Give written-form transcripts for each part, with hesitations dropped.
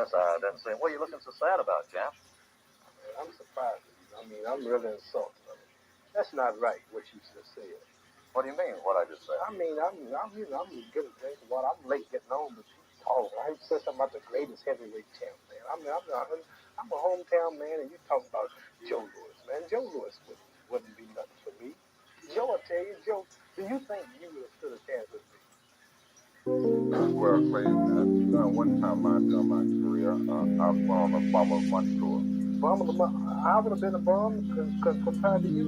guess I didn't see him. What are you looking so sad about, Jeff? I'm surprised at you. I mean, I'm really insulted. That's not right, what you just said. What do you mean, what I just said? I mean, I'm getting drinking water. I'm late getting home, but you talk. I said something about the greatest heavyweight champ, man. I'm a hometown man, and you talk about Joe Louis, man. Joe Louis wouldn't be nothing for me. Joe, I tell you, Joe, do you think you would have stood a chance with me? Well, one time during my career, I was a bum of my tour. I would have been a bum compared to you.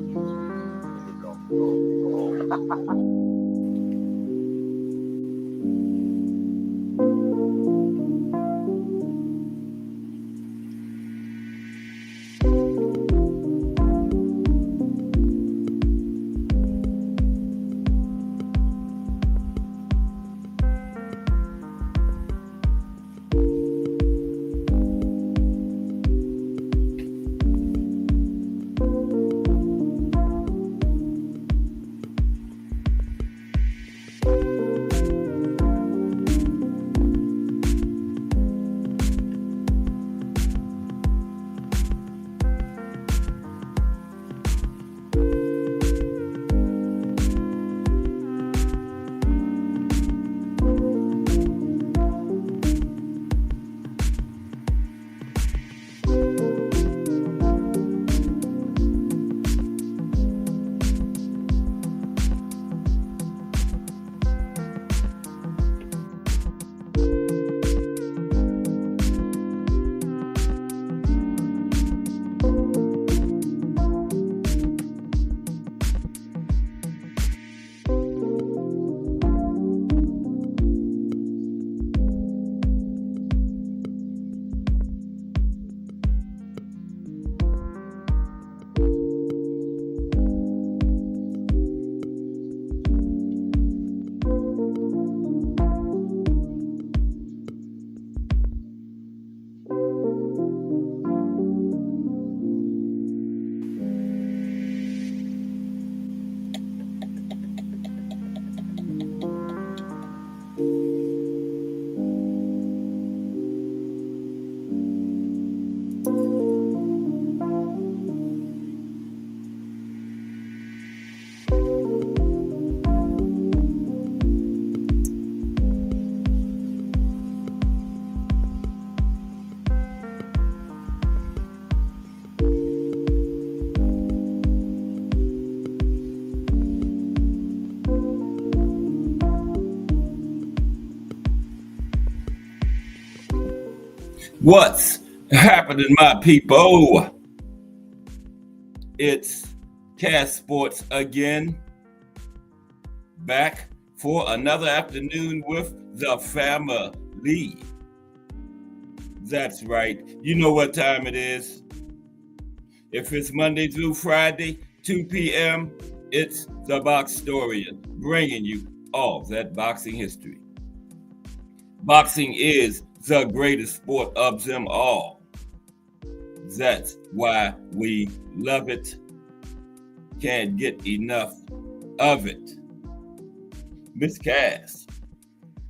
What's happening, my people? It's Cast Sports again, back for another afternoon with the family. That's right. You know what time it is. If it's Monday through Friday, 2 p.m., it's the Boxtorian, bringing you all that boxing history. Boxing is the greatest sport of them all. That's why we love it. Can't get enough of it. Miss Cass,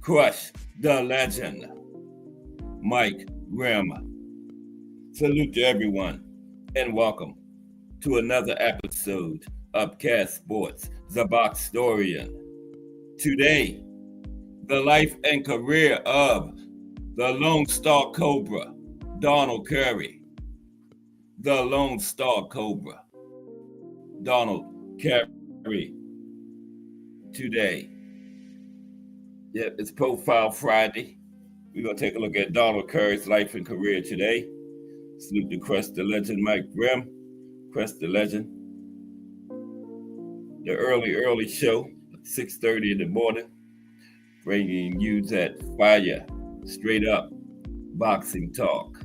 Crush the Legend, Mike Grimm. Salute to everyone and welcome to another episode of Cast Sports, the Boxtorian. Today, the life and career of the Lone Star Cobra, Donald Curry. The Lone Star Cobra, Donald Curry. Today. Yeah, it's Profile Friday. We're going to take a look at Donald Curry's life and career today. Salute to Crush the Legend, Mike Grimm. Crush the Legend. The early show, 6:30 in the morning, bringing you that fire, straight up boxing talk.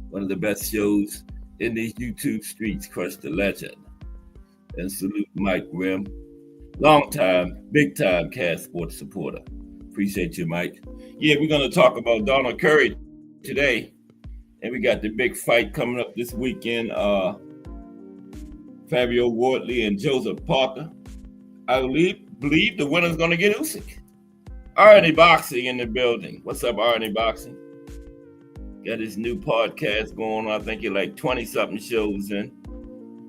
One of the best shows in these YouTube streets, Crush the Legend. And salute Mike Grimm, long time, big time Cast Sports supporter. Appreciate you, Mike. Yeah, we're going to talk about Donald Curry today. And we got the big fight coming up this weekend. Fabio Wardley and Joseph Parker. I believe the winner's going to get Usyk. Arnie Boxing in the building. What's up, Arnie Boxing? Got his new podcast going on. I think you're like 20-something shows in.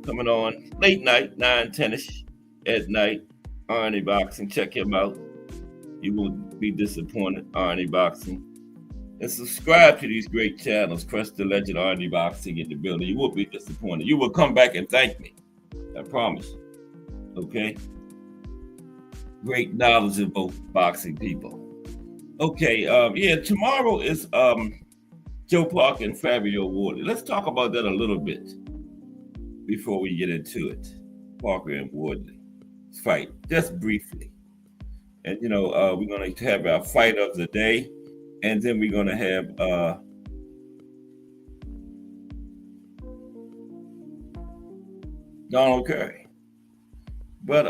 Coming on late night, 9, 10-ish at night. Arnie Boxing. Check him out. You won't be disappointed. Arnie Boxing. And subscribe to these great channels. Crest the Legend, Arnie Boxing in the building. You won't be disappointed. You will come back and thank me. I promise. Okay? Great knowledgeable boxing people. Okay, tomorrow is Joe Parker and Fabio Wardley. Let's talk about that a little bit before we get into it. Parker and Wardley fight, just briefly. And, we're going to have our fight of the day, and then we're going to have Donald Curry. But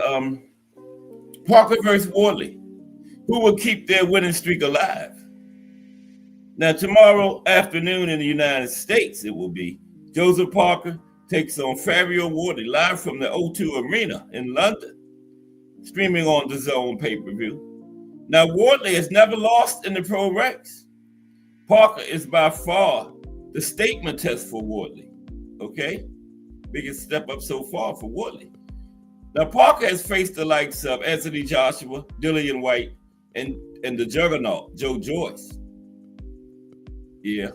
Parker versus Wardley, who will keep their winning streak alive? Now, tomorrow afternoon in the United States, it will be Joseph Parker takes on Fabio Wardley live from the O2 Arena in London, streaming on the DAZN pay-per-view. Now, Wardley has never lost in the pro ranks. Parker is by far the statement test for Wardley, okay? Biggest step up so far for Wardley. Now, Parker has faced the likes of Anthony Joshua, Dillian White, and the juggernaut, Joe Joyce. Yeah,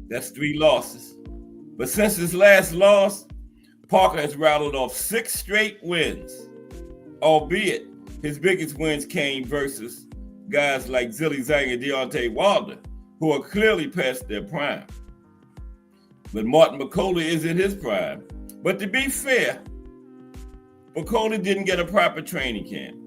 that's 3 losses. But since his last loss, Parker has rattled off 6 straight wins, albeit his biggest wins came versus guys like Zhilei Zhang and Deontay Wilder, who are clearly past their prime. But Martin McCulley is in his prime. But to be fair, McCulley didn't get a proper training camp.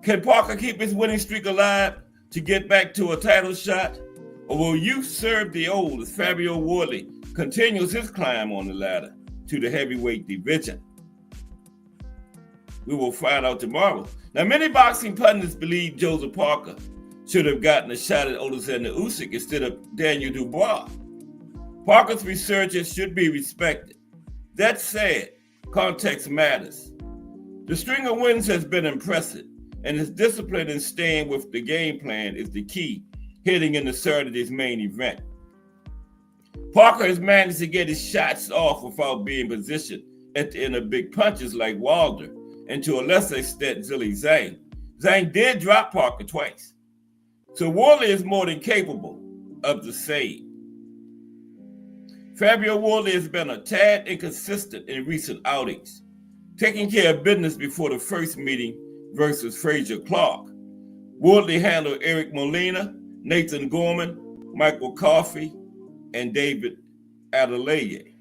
Can Parker keep his winning streak alive to get back to a title shot? Or will you serve the old as Fabio Wardley continues his climb on the ladder to the heavyweight division? We will find out tomorrow. Now, many boxing pundits believe Joseph Parker should have gotten a shot at Alexander Usyk instead of Daniel Dubois. Parker's researchers should be respected. That said, context matters. The string of wins has been impressive, and his discipline in staying with the game plan is the key heading into Saturday's main event. Parker has managed to get his shots off without being positioned at the end of big punches like Wilder, and to a lesser extent, Zhilei Zhang. Zhang did drop Parker twice. So Wardley is more than capable of the same. Fabio Wardley has been a tad inconsistent in recent outings, taking care of business before the first meeting versus Frazier Clark. Wardley handled Eric Molina, Nathan Gorman, Michael Coffey, and David Adelaide.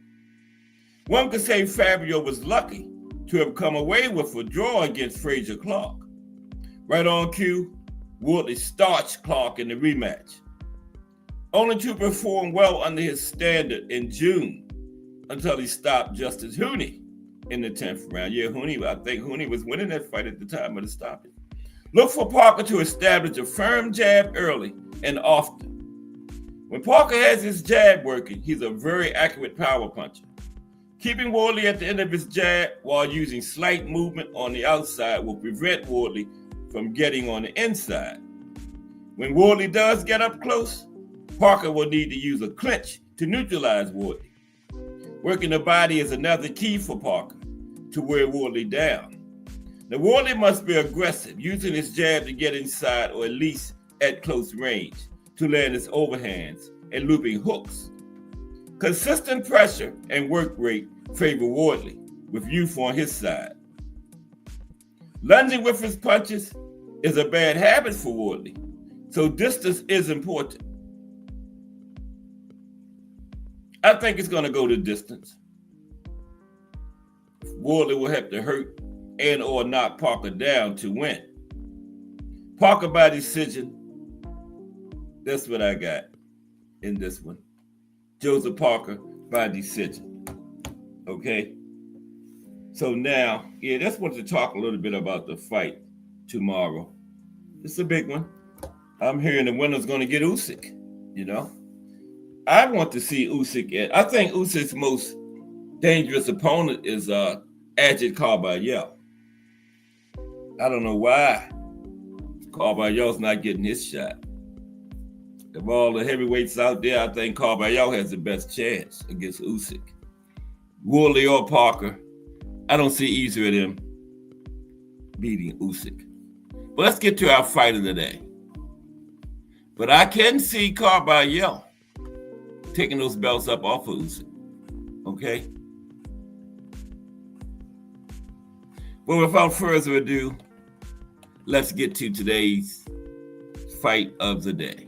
One could say Fabio was lucky to have come away with a draw against Frazier Clark. Right on cue, Wardley starched Clark in the rematch, only to perform well under his standard in June until he stopped Justis Huni in the 10th round. Yeah, I think Huni was winning that fight at the time of the stoppage. Look for Parker to establish a firm jab early and often. When Parker has his jab working, he's a very accurate power puncher. Keeping Wardley at the end of his jab while using slight movement on the outside will prevent Wardley from getting on the inside. When Wardley does get up close, Parker will need to use a clinch to neutralize Wardley. Working the body is another key for Parker to wear Wardley down. Now, Wardley must be aggressive, using his jab to get inside or at least at close range to land his overhands and looping hooks. Consistent pressure and work rate favor Wardley, with youth on his side. Lunging with his punches is a bad habit for Wardley, so distance is important. I think it's going to go to distance. Wardley will have to hurt and or knock Parker down to win. Parker by decision. That's what I got in this one. Joseph Parker by decision. Okay? So now, that's what to talk a little bit about the fight tomorrow. It's a big one. I'm hearing the winner's going to get Usyk, I want to see Usyk I think Usyk's most dangerous opponent is Agit Karbayel. I don't know why Karbayel's not getting his shot. Of all the heavyweights out there, I think Carvalho has the best chance against Usyk. Woodley or Parker, I don't see either of them beating Usyk. But let's get to our fight of the day. But I can see Carvalho taking those belts up off of Usyk. Okay? Well, without further ado, let's get to today's fight of the day.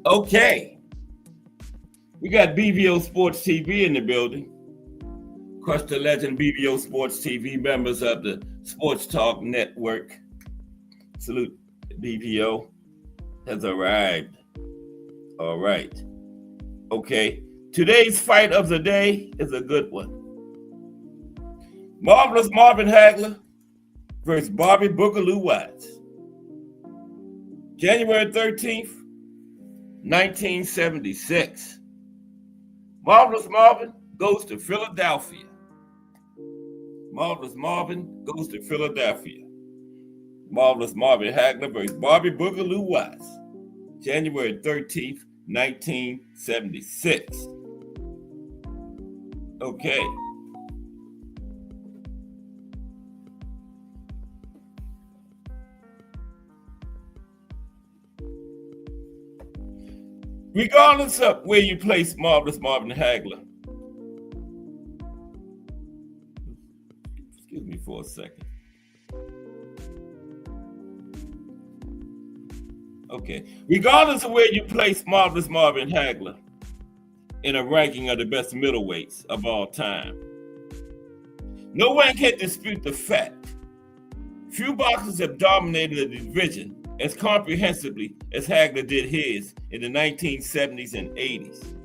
Okay, we got BVO Sports TV in the building. Crush the legend BVO Sports TV, members of the Sports Talk Network. Salute BVO has arrived. All right. Okay, today's fight of the day is a good one. Marvelous Marvin Hagler versus Bobby Boogaloo Watts. January 13th, 1976. Marvelous Marvin goes to Philadelphia. Marvelous Marvin goes to Philadelphia. Marvelous Marvin Hagler versus Bobby Boogaloo Watts. January 13th, 1976. Okay. Regardless of where you place Marvelous Marvin Hagler, excuse me for a second. Okay, regardless of where you place Marvelous Marvin Hagler in a ranking of the best middleweights of all time, no one can dispute the fact few boxers have dominated the division as comprehensively as Hagler did his in the 1970s and 80s.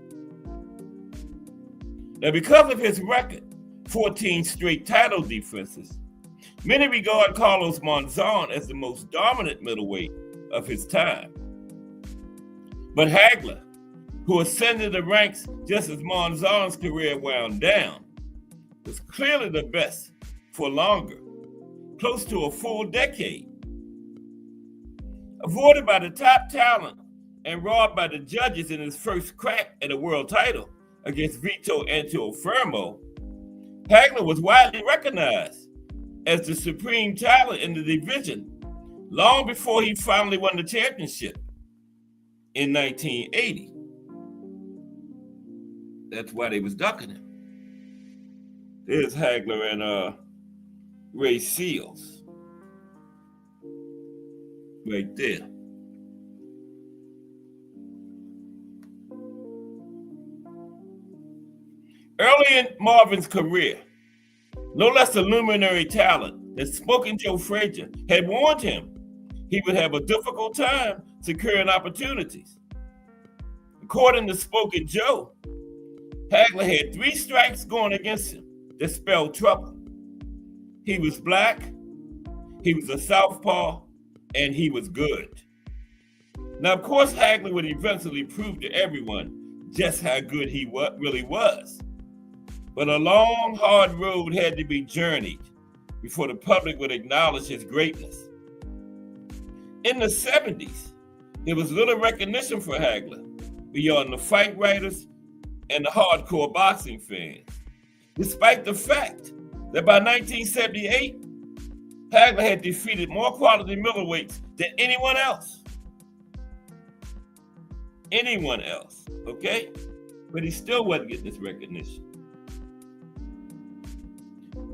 Now, because of his record, 14 straight title defenses, many regard Carlos Monzon as the most dominant middleweight of his time. But Hagler, who ascended the ranks just as Monzon's career wound down, was clearly the best for longer, close to a full decade. Avoided by the top talent and robbed by the judges in his first crack at a world title against Vito Antuofermo, Hagler was widely recognized as the supreme talent in the division long before he finally won the championship in 1980. That's why they was ducking him. There's Hagler and Ray Seals. Right there. Early in Marvin's career, no less a luminary talent than Smoking Joe Frazier had warned him he would have a difficult time securing opportunities. According to Smoking Joe, Hagler had 3 strikes going against him that spelled trouble. He was black, he was a southpaw, and he was good. Now, of course, Hagler would eventually prove to everyone just how good he really was. But a long, hard road had to be journeyed before the public would acknowledge his greatness. In the 70s, there was little recognition for Hagler beyond the fight writers and the hardcore boxing fans, despite the fact that by 1978, Hagler had defeated more quality middleweights than anyone else. Anyone else, okay? But he still wasn't getting this recognition.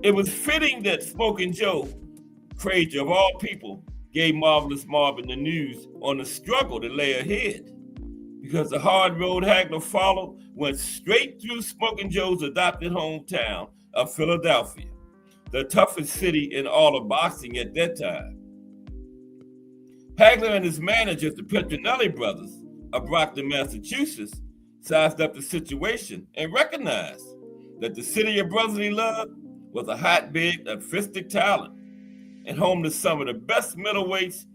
It was fitting that Smoking Joe Frazier, of all people, gave Marvelous Marvin the news on the struggle that lay ahead, because the hard road Hagler followed went straight through Smoking Joe's adopted hometown of Philadelphia, the toughest city in all of boxing at that time. Hagler and his managers, the Petronelli brothers of Brockton, Massachusetts, sized up the situation and recognized that the city of brotherly love was a hotbed of fistic talent and home to some of the best middleweights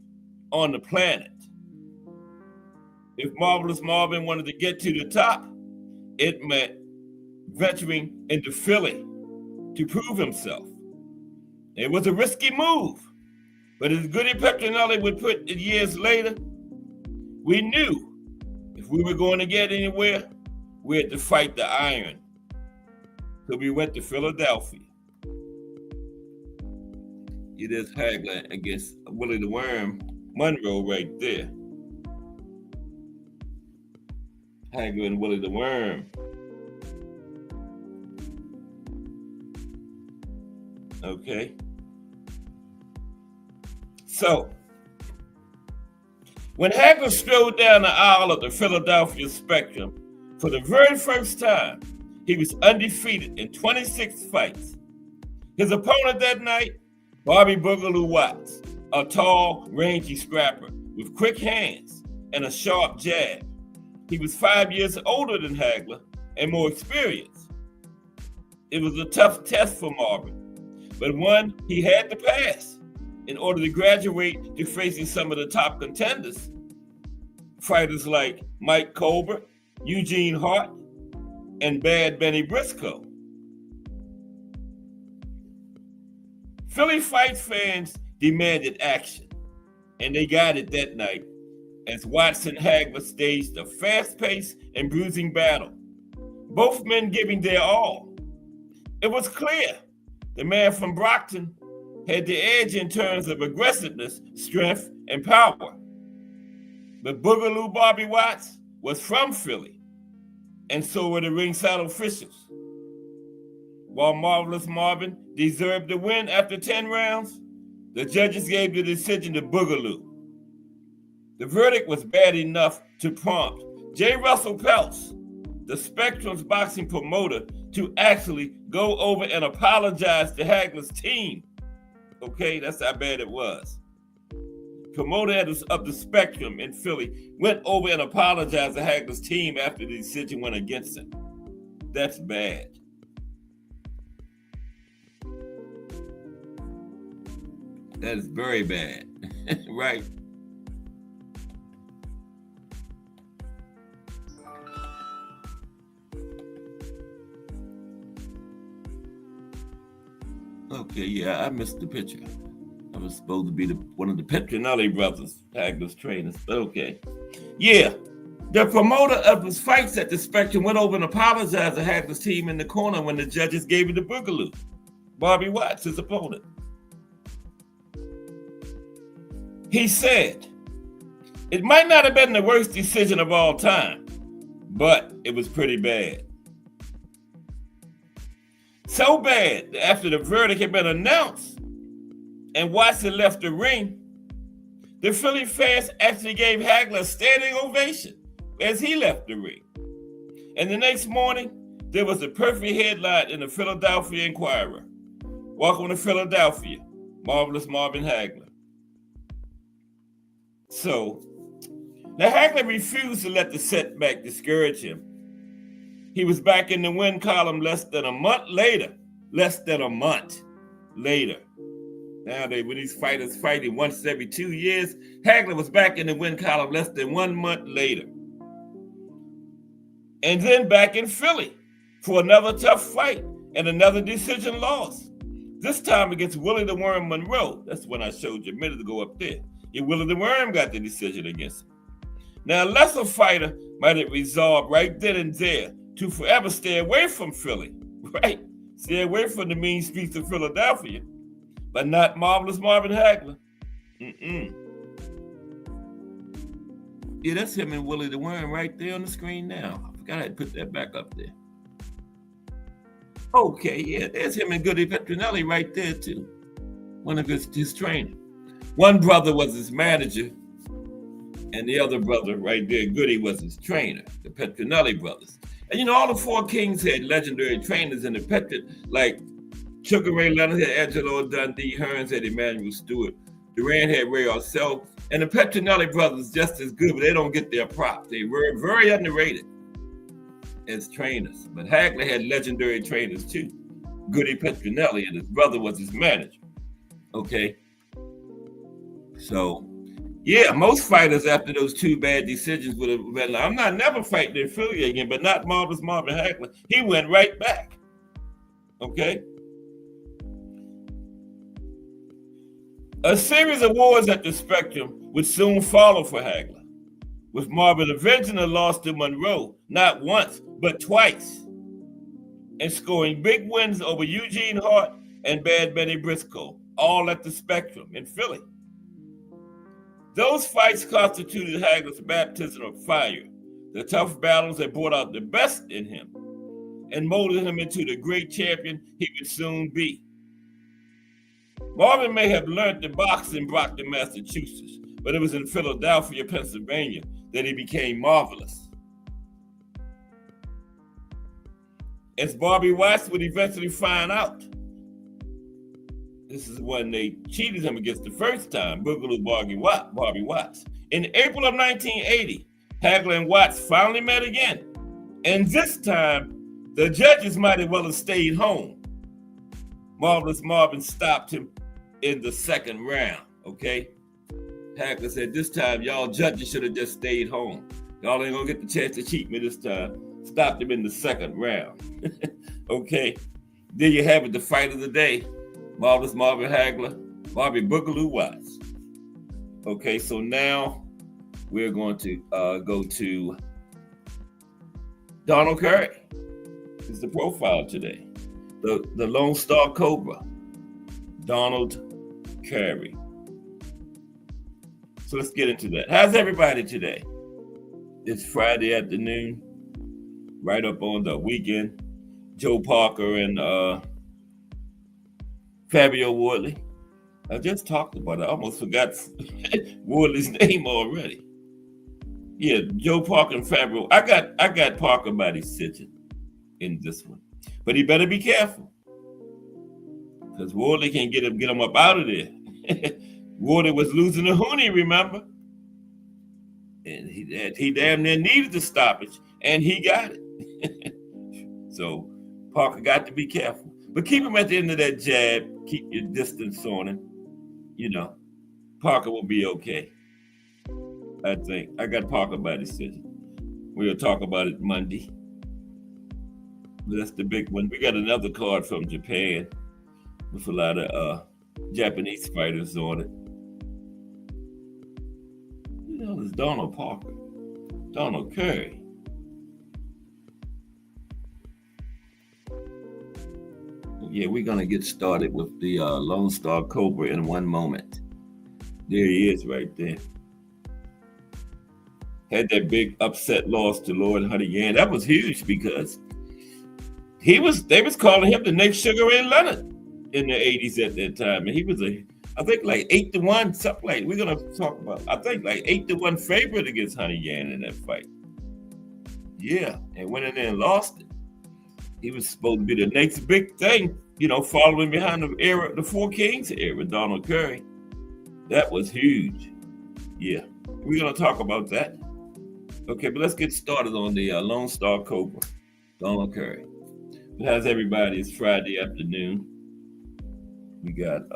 on the planet. If Marvelous Marvin wanted to get to the top, it meant venturing into Philly to prove himself. It was a risky move, but as Goody Petronelli would put it years later, we knew if we were going to get anywhere, we had to fight the iron. So we went to Philadelphia. It is Hagler against Willie the Worm Monroe right there. Hagler and Willie the Worm. Okay. So, when Hagler strode down the aisle of the Philadelphia Spectrum for the very first time, he was undefeated in 26 fights. His opponent that night, Bobby Boogaloo Watts, a tall, rangy scrapper with quick hands and a sharp jab. He was 5 years older than Hagler and more experienced. It was a tough test for Marvin, but one he had to pass in order to graduate to facing some of the top contenders. Fighters like Mike Colbert, Eugene Hart, and Bad Benny Briscoe. Philly fight fans demanded action, and they got it that night as Watts and Hagler staged a fast-paced and bruising battle, both men giving their all. It was clear the man from Brockton had the edge in terms of aggressiveness, strength, and power. But Boogaloo Bobby Watts was from Philly, and so were the ringside officials. While Marvelous Marvin deserved the win after 10 rounds, the judges gave the decision to Boogaloo. The verdict was bad enough to prompt J. Russell Peltz, the Spectrum's boxing promoter, to actually go over and apologize to Hagler's team. Okay, that's how bad it was. Promoter of the Spectrum in Philly went over and apologized to Hagler's team after the decision went against him. That's bad. That is very bad, right? Okay, yeah, I missed the picture. I was supposed to be one of the Petronelli brothers, Hagler's trainers, but okay. Yeah, the promoter of his fights at the Spectrum went over and apologized to Hagler's team in the corner when the judges gave it to Boogaloo, Bobby Watts, his opponent. He said, it might not have been the worst decision of all time, but it was pretty bad. So bad that after the verdict had been announced and Watts had left the ring, the Philly fans actually gave Hagler a standing ovation as he left the ring. And the next morning, there was a perfect headline in the Philadelphia Inquirer. Welcome to Philadelphia, Marvelous Marvin Hagler. So, now Hagler refused to let the setback discourage him. He was back in the win column less than a month later. Nowadays, when these fighters fighting once every 2 years, Hagler was back in the win column less than 1 month later. And then back in Philly for another tough fight and another decision loss. This time against Willie the Worm Monroe. That's when I showed you a minute ago up there. Yeah, Willie the Worm got the decision against him. Now, a lesser fighter might have resolved right then and there to forever stay away from Philly, right? Stay away from the mean streets of Philadelphia, but not Marvelous Marvin Hagler. Yeah, that's him and Willie the Worm right there on the screen now. I forgot I had put that back up there. Okay, yeah, there's him and Goody Petronelli right there too. One of his trainers. One brother was his manager, and the other brother right there, Goody, was his trainer, the Petronelli brothers. And you know, all the four kings had legendary trainers in the like Sugar Ray Leonard had Angelo Dundee, Hearns had Emmanuel Stewart, Duran had Ray Arcel, and the Petronelli brothers just as good, but they don't get their props. They were very underrated. as trainers. But Hagler had legendary trainers too. Goody Petronelli, and his brother was his manager. Okay. So, yeah, most fighters after those two bad decisions would have been like, I'm not never fighting in Philly again, but not Marvelous Marvin Hagler. He went right back. Okay. A series of wars at the Spectrum would soon follow for Hagler, with Marvin avenging a loss to Monroe, not once, but twice, and scoring big wins over Eugene Hart and Bad Benny Briscoe, all at the Spectrum in Philly. Those fights constituted Hagler's baptism of fire, the tough battles that brought out the best in him and molded him into the great champion he would soon be. Marvin may have learned to box in Brockton, Massachusetts, but it was in Philadelphia, Pennsylvania that he became marvelous. As Bobby Watts would eventually find out. This is when they cheated him against the first time, Boogaloo Bobby Watts. In April of 1980, Hagler and Watts finally met again. And this time, the judges might as well have stayed home. Marvelous Marvin stopped him in the second round, okay? Hagler said, this time, y'all judges should have just stayed home. Y'all ain't gonna get the chance to cheat me this time. Stopped him in the second round. Okay, there you have it, the fight of the day. Marvelous Marvin Hagler, Bobby Boogaloo Watts. Okay, so now we're going to go to Donald Curry. This is the profile today. The Lone Star Cobra, Donald Curry. So let's get into that. How's everybody today? It's Friday afternoon, right up on the weekend. Joe Parker and Fabio Wardley. I just talked about it. I almost forgot Wardley's name already. Yeah, Joe Parker and Fabio. I got Parker by decision in this one, but he better be careful because Wardley can get him up out of there. Wardley was losing a Hoonie, remember? And he damn near needed the stoppage, and he got it. So Parker got to be careful. But keep him at the end of that jab. Keep your distance on him. You know, Parker will be okay. I think. I got Parker by decision. We'll talk about it Monday. But that's the big one. We got another card from Japan with a lot of Japanese fighters on it. You know, there's Donald Parker. Donald Curry. Yeah, we're going to get started with the Lone Star Cobra in one moment. There he is right there. Had that big upset loss to Lord Honeygan. That was huge because they was calling him the next Sugar Ray Leonard in the 80s at that time. And he was I think like 8-1, something like, we're going to talk about, I think like 8-1 favorite against Honeygan in that fight. Yeah, and went in there and lost it. He was supposed to be the next big thing, you know, following behind the Four Kings era, Donald Curry. That was huge. Yeah, we're going to talk about that. Okay, but let's get started on the Lone Star Cobra, Donald Curry. How's everybody? It's Friday afternoon. We got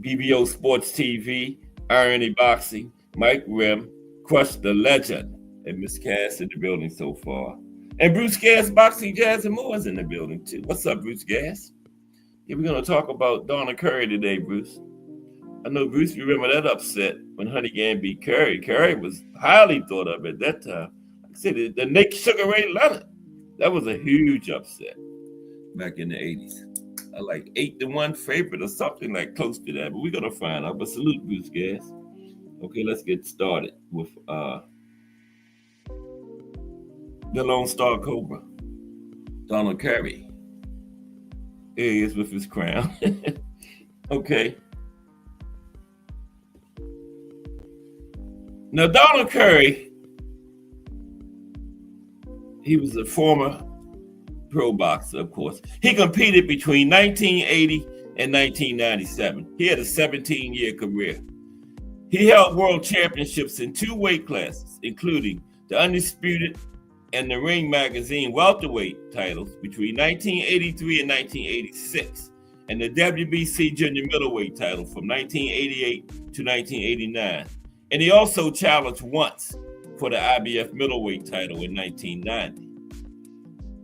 BBO Sports TV, Irony Boxing, Mike Rim, Crush the Legend, and Miss Cass in the building so far. And Bruce Gas Boxing, Jazz and More is in the building too. What's up, Bruce Gas? Yeah, we're going to talk about Donald Curry today, Bruce. I know Bruce, you remember that upset when Honeygan beat Curry. Curry was highly thought of at that time. Like I said, the next Sugar Ray Leonard. That was a huge upset back in the 80s. I like 8-1 favorite or something like close to that, but we're going to find out. But salute, Bruce Gas. Okay, let's get started with the Lone Star Cobra, Donald Curry. Here he is with his crown. Okay. Now, Donald Curry, he was a former pro boxer, of course. He competed between 1980 and 1997. He had a 17-year career. He held world championships in 2 weight classes, including the undisputed and the Ring magazine welterweight titles between 1983 and 1986, and the WBC junior middleweight title from 1988 to 1989. And he also challenged once for the IBF middleweight title in 1990.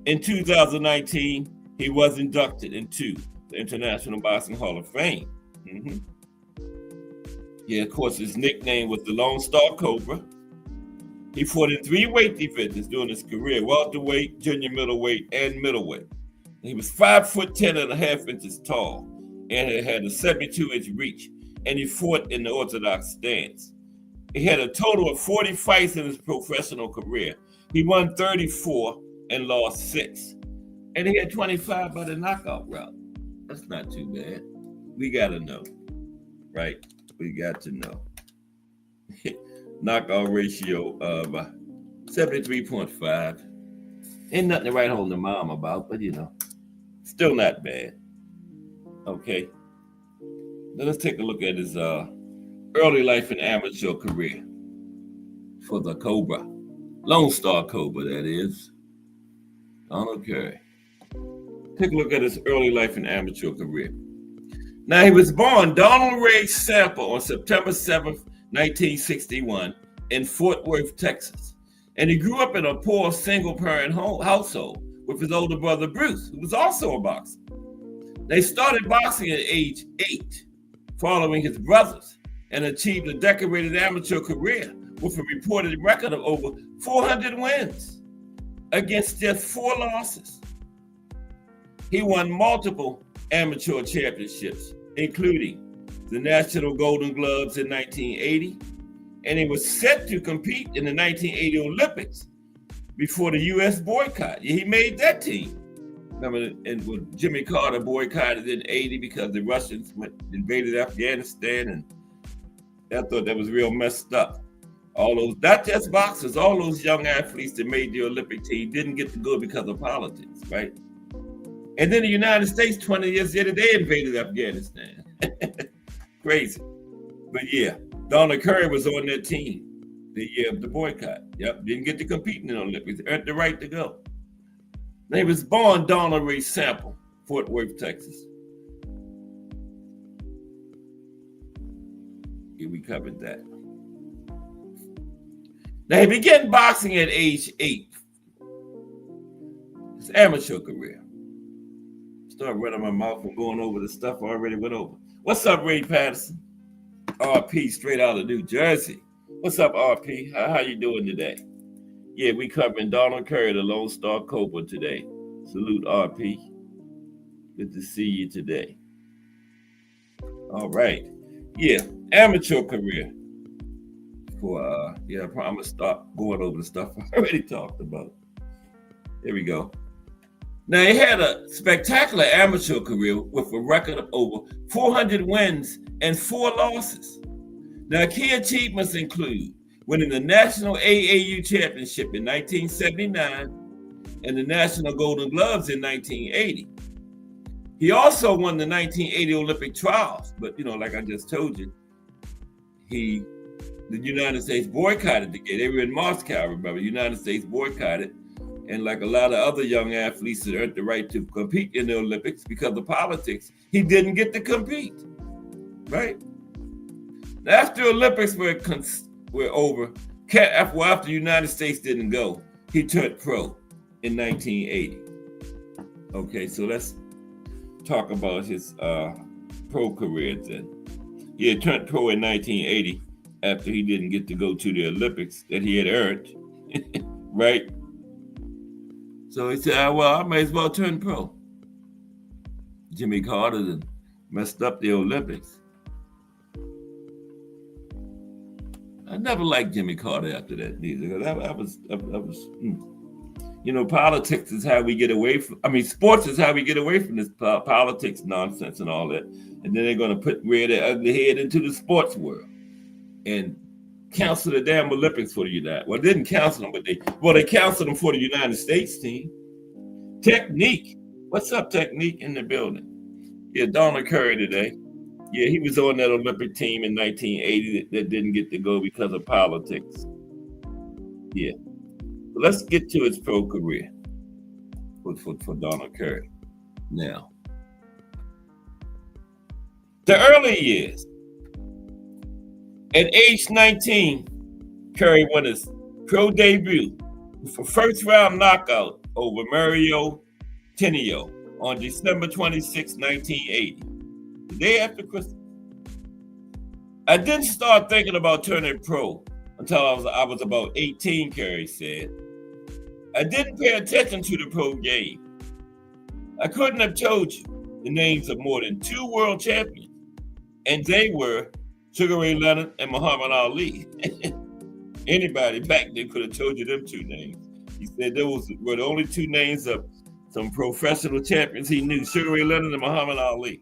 In 2019, he was inducted into the International Boxing Hall of Fame. Yeah, of course, his nickname was the Lone Star Cobra. He fought in 3 weight divisions during his career: welterweight, junior middleweight, and middleweight. He was 5'10.5" tall, and he had a 72-inch reach, and he fought in the orthodox stance. He had a total of 40 fights in his professional career. He won 34 and lost 6. And he had 25 by the knockout route. That's not too bad. We got to know, right? We got to know. Knockout ratio of 73.5. Ain't nothing to write home to mom about, but still not bad. Okay. Now let's take a look at his early life and amateur career for the Cobra. Lone Star Cobra, that is. Donald Curry. Take a look at his early life and amateur career. Now, he was born Donald Ray Sample on September 7th, 1961 in Fort Worth, Texas. And he grew up in a poor single-parent household with his older brother, Bruce, who was also a boxer. They started boxing at age 8, following his brothers, and achieved a decorated amateur career with a reported record of over 400 wins against just 4 losses. He won multiple amateur championships, including the National Golden Gloves in 1980, and he was set to compete in the 1980 Olympics before the U.S. boycott. He made that team. Remember, and when Jimmy Carter boycotted in 80 because the Russians invaded Afghanistan, and I thought that was real messed up. All those, not just boxers, all those young athletes that made the Olympic team didn't get to go because of politics, right? And then the United States, 20 years later, they invaded Afghanistan. Crazy. But yeah, Donald Curry was on that team the year of the boycott. Yep, didn't get to compete in the Olympics, earned the right to go. He was born Donald Ray Sample, Fort Worth, Texas. Yeah, we covered that. Now, he began boxing at age 8. His amateur career. Start running my mouth and going over the stuff I already went over. What's up, Ray Patterson? RP, straight out of New Jersey. What's up, RP? How you doing today? Yeah, we covering Donald Curry, the Lone Star Cobra today. Salute, RP. Good to see you today. All right. Yeah, amateur career. I'm gonna start going over the stuff I already talked about. Here we go. Now, he had a spectacular amateur career with a record of over 400 wins and 4 losses. Now, key achievements include winning the National AAU Championship in 1979 and the National Golden Gloves in 1980. He also won the 1980 Olympic trials, but like I just told you, the United States boycotted the game. They were in Moscow, remember? The United States boycotted. And like a lot of other young athletes that earned the right to compete in the Olympics because of politics, he didn't get to compete, right? Now, after the Olympics were over, after the United States didn't go, he turned pro in 1980. Okay, so let's talk about his pro career then. He had turned pro in 1980 after he didn't get to go to the Olympics that he had earned, right? So he said, well, I may as well turn pro. Jimmy Carter done messed up the Olympics. I never liked Jimmy Carter after that neither. Politics is how we get away from, sports is how we get away from this politics nonsense and all that. And then they're going to rear their ugly head into the sports world and cancel the damn Olympics for the United. Well, they didn't cancel them, but they canceled them for the United States team. Technique. What's up, Technique in the building? Yeah, Donald Curry today. Yeah, he was on that Olympic team in 1980 that didn't get to go because of politics. Yeah. Let's get to his pro career for Donald Curry. Now, the early years. At age 19, Curry won his pro debut for first round knockout over Mario Tenio on December 26, 1980, the day after Christmas. I didn't start thinking about turning pro until I was about 18, Curry said. I didn't pay attention to the pro game. I couldn't have told you the names of more than 2 world champions, and they were Sugar Ray Leonard and Muhammad Ali. Anybody back then could have told you them 2 names. He said those were the only 2 names of some professional champions he knew, Sugar Ray Leonard and Muhammad Ali.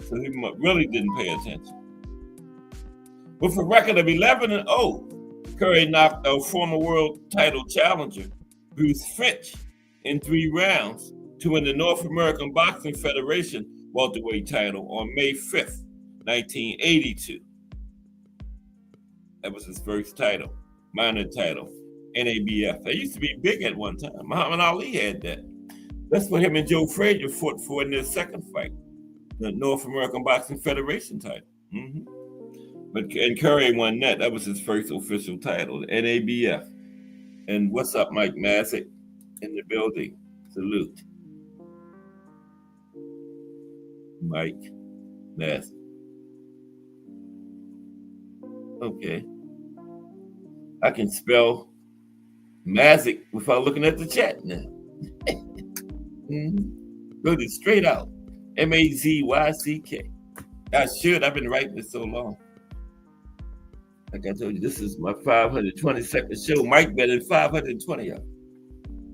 So he really didn't pay attention. With a record of 11-0, Curry knocked out former world title challenger Bruce Finch in 3 rounds to win the North American Boxing Federation welterweight title on May 5th, 1982. That was his first title, minor title, NABF. That used to be big at one time. Muhammad Ali had that. That's what him and Joe Frazier fought for in their second fight, the North American Boxing Federation title. And Curry won that. That was his first official title, the NABF. And what's up, Mike Masick in the building? Salute. Mike Masick. Okay. I can spell Masick without looking at the chat now. Wrote it straight out. Mazyck. I should. I've been writing it so long. Like I told you, this is my 522nd show. Mike better than 520 of them.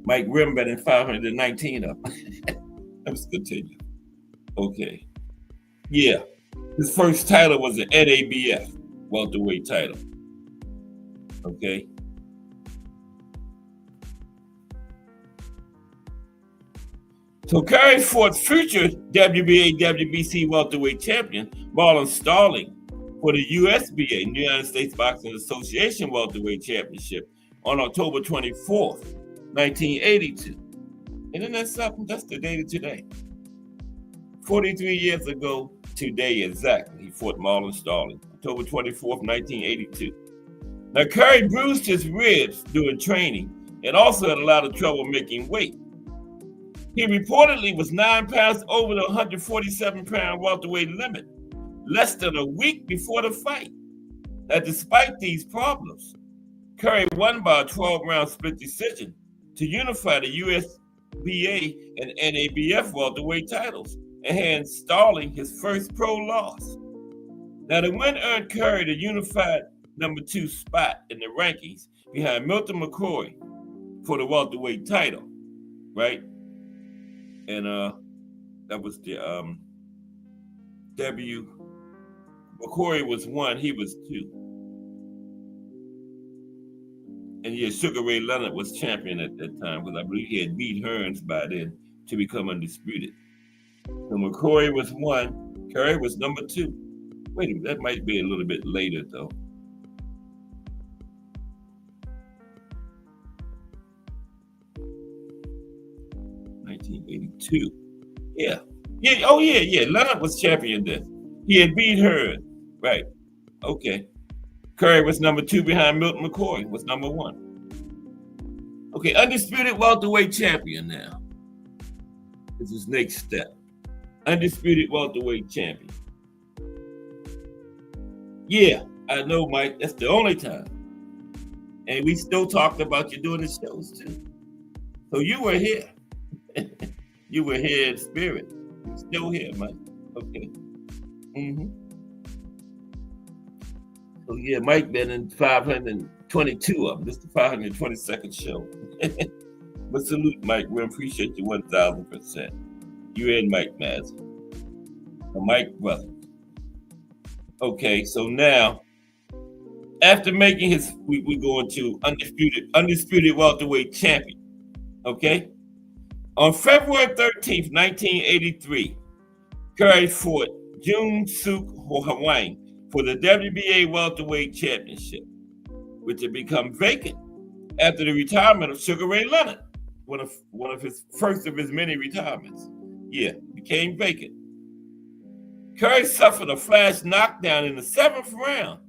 Mike Rim better than 519 of them. Let's continue. Okay. Yeah. His first title was an NABF welterweight title. Okay. So Curry fought future WBA, WBC welterweight champion Marlon Starling for the USBA, the United States Boxing Association welterweight championship on October 24th, 1982. And then that's something, that's the date of today. 43 years ago today exactly, he fought Marlon Starling, October 24th, 1982. Now Curry bruised his ribs during training and also had a lot of trouble making weight. He reportedly was 9 pounds over the 147-pound welterweight limit less than a week before the fight. Now, despite these problems, Curry won by a 12-round split decision to unify the USBA and NABF welterweight titles and hand Starling his first pro loss. Now, the win earned Curry the unified number 2 spot in the rankings behind Milton McCoy for the welterweight title, right? And that was the McCoy was 1, he was 2. And yeah, Sugar Ray Leonard was champion at that time because I believe he had beat Hearns by then to become undisputed. So McCoy was 1, Curry was number 2. Wait a minute, that might be a little bit later though. '82. Yeah. Oh, yeah. Leonard was champion then. He had beat Hearn. Right. Okay. Curry was number 2 behind Milton McCoy, was number 1. Okay, undisputed welterweight champion now. This is next step. Undisputed welterweight champion. Yeah, I know, Mike. That's the only time. And we still talked about you doing the shows too. So you were here. You were here in spirit. You're still here, Mike. Okay. So yeah, Mike been in 522 of them. This is the 522nd show. But salute, Mike. We appreciate you 1,000%. You and Mike Masick. Mike brother. Okay, so now, after making his, we go into undisputed welterweight champion. Okay? On February 13th, 1983, Curry fought Jun Suk Hwang for the WBA welterweight championship, which had become vacant after the retirement of Sugar Ray Leonard, one of his first of his many retirements. Yeah, became vacant. Curry suffered a flash knockdown in the 7th round,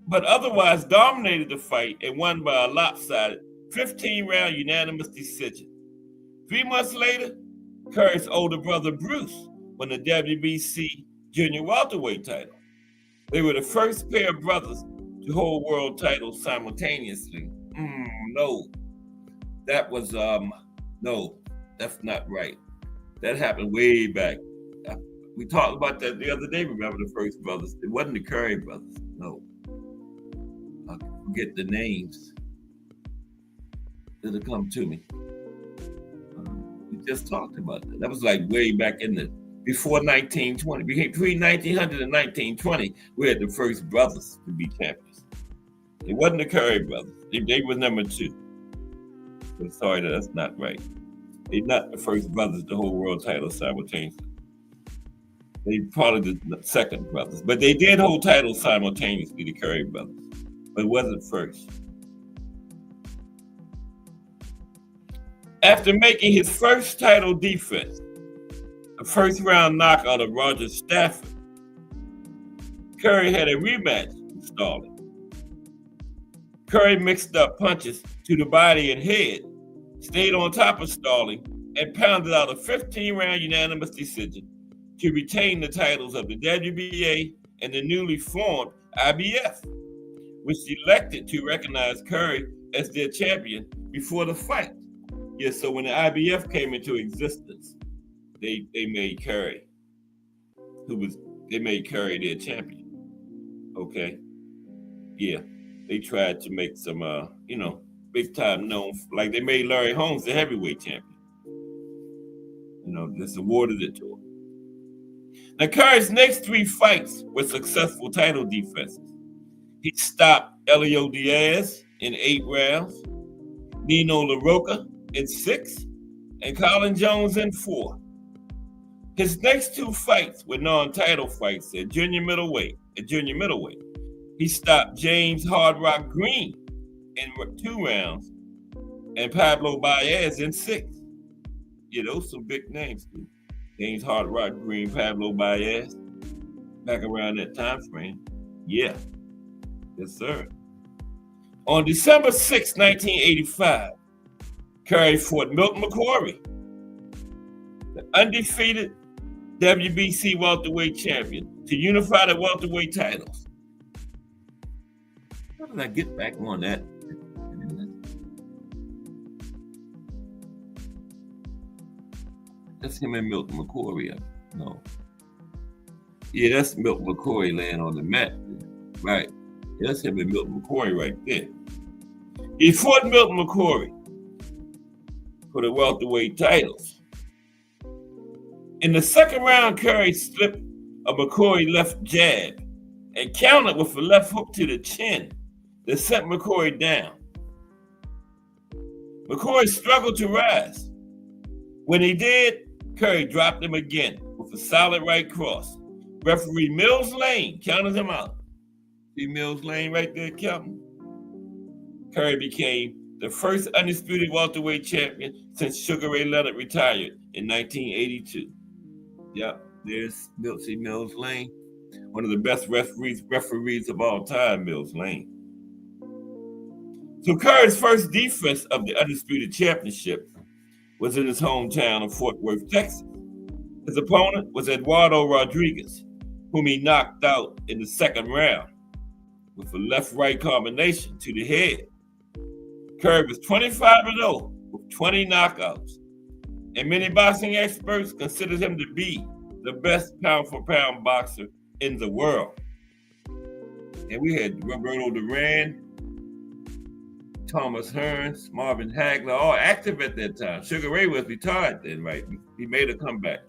but otherwise dominated the fight and won by a lopsided 15-round unanimous decision. 3 months later, Curry's older brother Bruce won the WBC junior welterweight title. They were the first pair of brothers to hold world titles simultaneously. No, that was no, that's not right. That happened way back. We talked about that the other day. Remember the first brothers? It wasn't the Curry brothers. No, I forget the names. It'll come to me. We just talked about that. That was like way back in the before 1920. Between 1900 and 1920, we had the first brothers to be champions. It wasn't the Curry brothers. They were number 2. But sorry, that's not right. They're not the first brothers to hold world titles simultaneously. They probably the second brothers, but they did hold titles simultaneously, the Curry brothers, but it wasn't first. After making his first title defense, a first-round knockout of Roger Stafford, Curry had a rematch with Starling. Curry mixed up punches to the body and head, stayed on top of Starling, and pounded out a 15-round unanimous decision to retain the titles of the WBA and the newly formed IBF, which elected to recognize Curry as their champion before the fight. Yeah, so when the IBF came into existence, they made Curry, they made Curry their champion. Okay, yeah, they tried to make some, big time known, like they made Larry Holmes the heavyweight champion. Just awarded it to him. Now, Curry's next 3 fights were successful title defenses. He stopped Elio Diaz in 8 rounds, Nino LaRocca in 6, and Colin Jones in 4. His next 2 fights were non-title fights at junior middleweight. He stopped James Hard Rock Green in 2 rounds and Pablo Baez in 6. Yeah, those some big names, too. James Hard Rock Green, Pablo Baez, back around that time frame. Yeah, yes, sir. On December 6, 1985, Curry fought Milton McQuarrie, the undefeated WBC welterweight champion, to unify the welterweight titles. How did I get back on that? That's him and Milton McQuarrie. No. Yeah, that's Milton McQuarrie laying on the mat. Right. Yeah, that's him and Milton McQuarrie right there. He fought Milton McQuarrie for the welterweight titles. In the 2nd round, Curry slipped a McQuarrie left jab and countered with a left hook to the chin that sent McQuarrie down. McQuarrie struggled to rise. When he did, Curry dropped him again with a solid right cross. Referee Mills Lane counted him out. See Mills Lane right there counting? Curry became the first undisputed welterweight champion since Sugar Ray Leonard retired in 1982. Yep, there's Mills Lane, one of the best referees of all time, Mills Lane. So Curry's first defense of the undisputed championship was in his hometown of Fort Worth, Texas. His opponent was Eduardo Rodriguez, whom he knocked out in the 2nd round with a left-right combination to the head. Curry was 25-0 with 20 knockouts, and many boxing experts consider him to be the best pound-for-pound boxer in the world. And we had Roberto Duran, Thomas Hearns, Marvin Hagler, all active at that time. Sugar Ray was retired then, right? He made a comeback.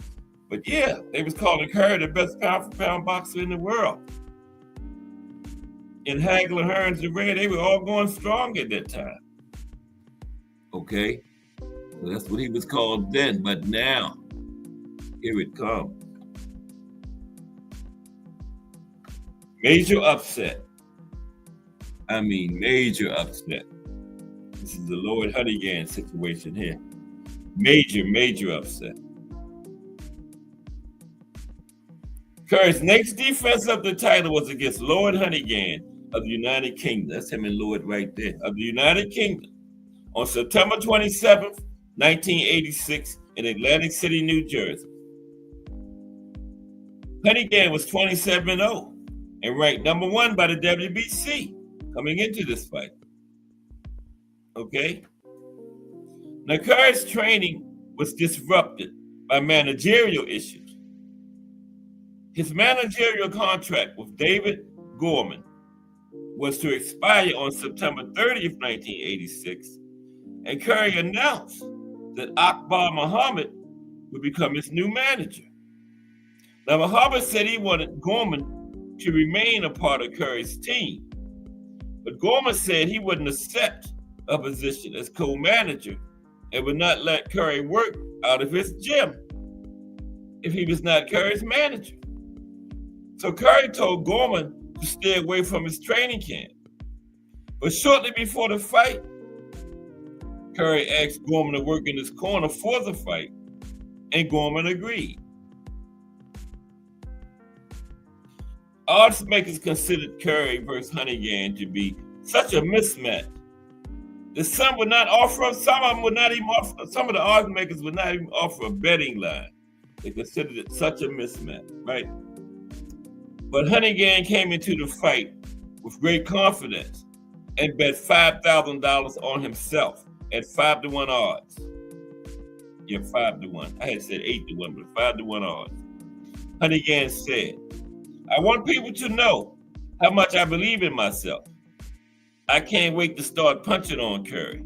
But yeah, they was calling Curry the best pound-for-pound boxer in the world. And Hagler, Hearns, and Ray, they were all going strong at that time. Okay, so that's what he was called then. But now, here it comes. Major upset. I mean, major upset. This is the Lord Honeyghan situation here. Major upset. Curry's next defense of the title was against Lord Honeyghan of the United Kingdom. That's him and Lord right there. Of the United Kingdom. On September 27th, 1986 in Atlantic City, New Jersey. Honeyghan was 27-0 and ranked number 1 by the WBC coming into this fight. Okay? Now, Curry's training was disrupted by managerial issues. His managerial contract with David Gorman was to expire on September 30th, 1986, and Curry announced that Akbar Muhammad would become his new manager. Now, Muhammad said he wanted Gorman to remain a part of Curry's team, but Gorman said he wouldn't accept a position as co-manager and would not let Curry work out of his gym if he was not Curry's manager. So Curry told Gorman to stay away from his training camp. But shortly before the fight, Curry asked Gorman to work in his corner for the fight, and Gorman agreed. Odds makers considered Curry versus Honeyghan to be such a mismatch that some would not offer up, some of the odds makers would not even offer a betting line. They considered it such a mismatch, right? But Honeyghan came into the fight with great confidence and bet $5,000 on himself at 5-1 odds. Yeah, 5-1. I had said 8-1, but 5-1 odds. Honeyghan said, "I want people to know how much I believe in myself. I can't wait to start punching on Curry.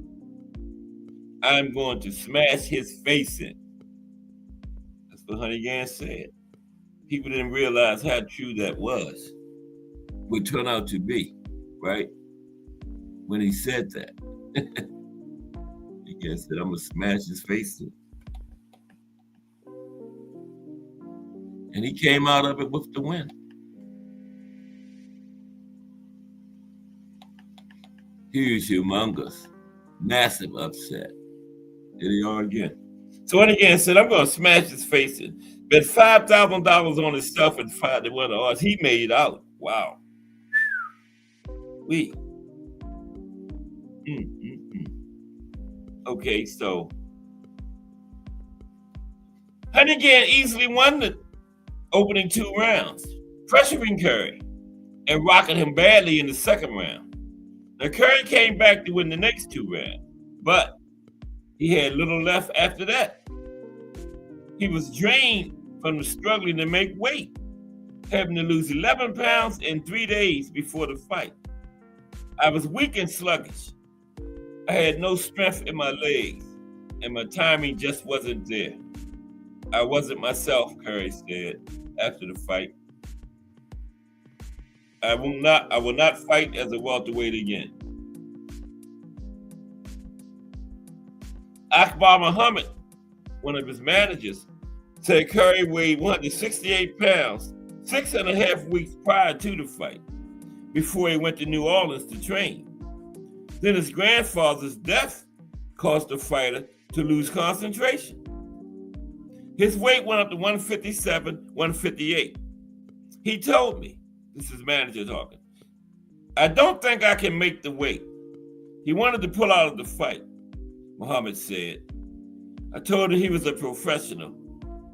I'm going to smash his face in." That's what Honeyghan said. People didn't realize how true that was, would turn out to be, right? When he said that. He said, "I'm going to smash his face in." And he came out of it with the win. Huge, humongous, massive upset. There they are again. So Honeyghan said, "I'm going to smash his face in." Bet $5,000 on himself at 5-1 odds. He made out. Wow. Okay, so Honeyghan easily won the opening 2 rounds, pressuring Curry and rocking him badly in the second round. Now, Curry came back to win the next 2 rounds, but he had little left after that. He was drained from struggling to make weight, having to lose 11 pounds in 3 days before the fight. "I was weak and sluggish. I had no strength in my legs, and my timing just wasn't there. I wasn't myself," Curry said after the fight. I will not fight as a welterweight again." Akbar Muhammad, one of his managers, said Curry weighed 168 pounds 6.5 weeks prior to the fight, before he went to New Orleans to train. Then his grandfather's death caused the fighter to lose concentration. His weight went up to 157, 158. He told me, this is manager talking, "I don't think I can make the weight." He wanted to pull out of the fight, Muhammad said. "I told him he was a professional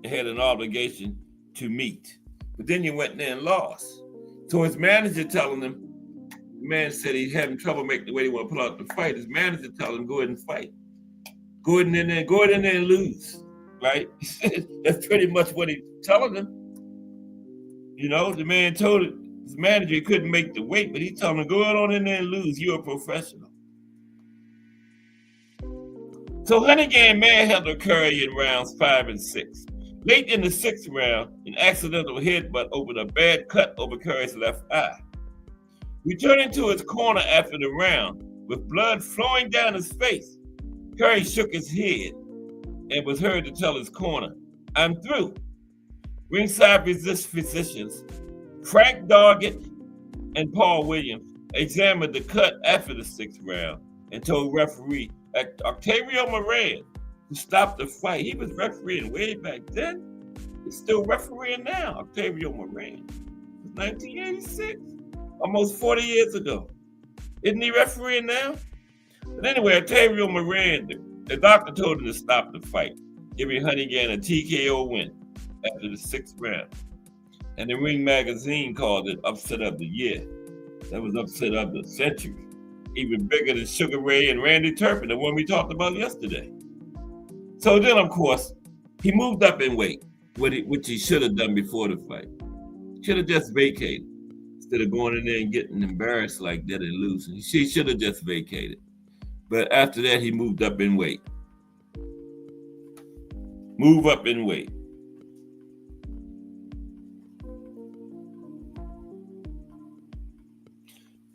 and had an obligation to meet. But then he went there and lost." So his manager telling him, the man said he's having trouble making the weight, he want to pull out the fight. His manager telling him, "Go ahead and fight. Go ahead in there and lose." Right? That's pretty much what he's telling him. You know, the man told his manager he couldn't make the weight, but he told him, "Go on in there and lose. You're a professional." So Honeyghan manhandled Curry in rounds 5 and 6. Late in the 6th round, an accidental headbutt opened a bad cut over Curry's left eye. Returning to his corner after the round, with blood flowing down his face, Curry shook his head and was heard to tell his corner, "I'm through." Ringside physicians, Frank Doggett and Paul Williams, examined the cut after the 6th round and told referee Octavio Moran to stop the fight. He was refereeing way back then. He's still refereeing now, Octavio Moran. It was 1986, almost 40 years ago. Isn't he refereeing now? But anyway, Octavio Moran, the doctor told him to stop the fight, giving Honeyghan a TKO win after the 6th round. And the Ring magazine called it upset of the year. That was upset of the century. Even bigger than Sugar Ray and Randy Turpin, the one we talked about yesterday. So then, of course, he moved up in weight, which he should have done before the fight. Should have just vacated instead of going in there and getting embarrassed like that and losing. She should have just vacated. But after that, he moved up in weight. Move up in weight.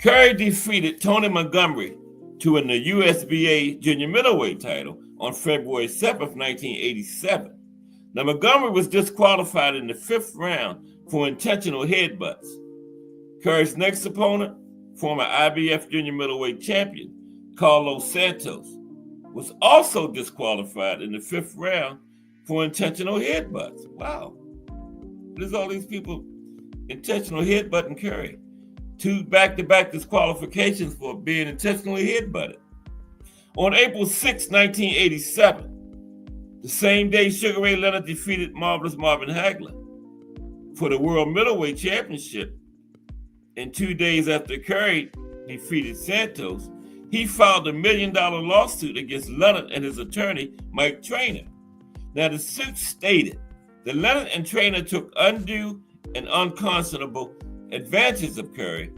Curry defeated Tony Montgomery to win the USBA junior middleweight title on February 7th, 1987. Now, Montgomery was disqualified in the 5th round for intentional headbutts. Curry's next opponent, former IBF junior middleweight champion Carlos Santos, was also disqualified in the 5th round for intentional headbutts. Wow. There's all these people intentional headbutting Curry. 2 back-to-back disqualifications for being intentionally headbutted. On April 6, 1987, the same day Sugar Ray Leonard defeated Marvelous Marvin Hagler for the World Middleweight Championship, and 2 days after Curry defeated Santos, he filed a $1 million lawsuit against Leonard and his attorney, Mike Trainer. Now, the suit stated that Leonard and Trainer took undue and unconscionable advantage of Curry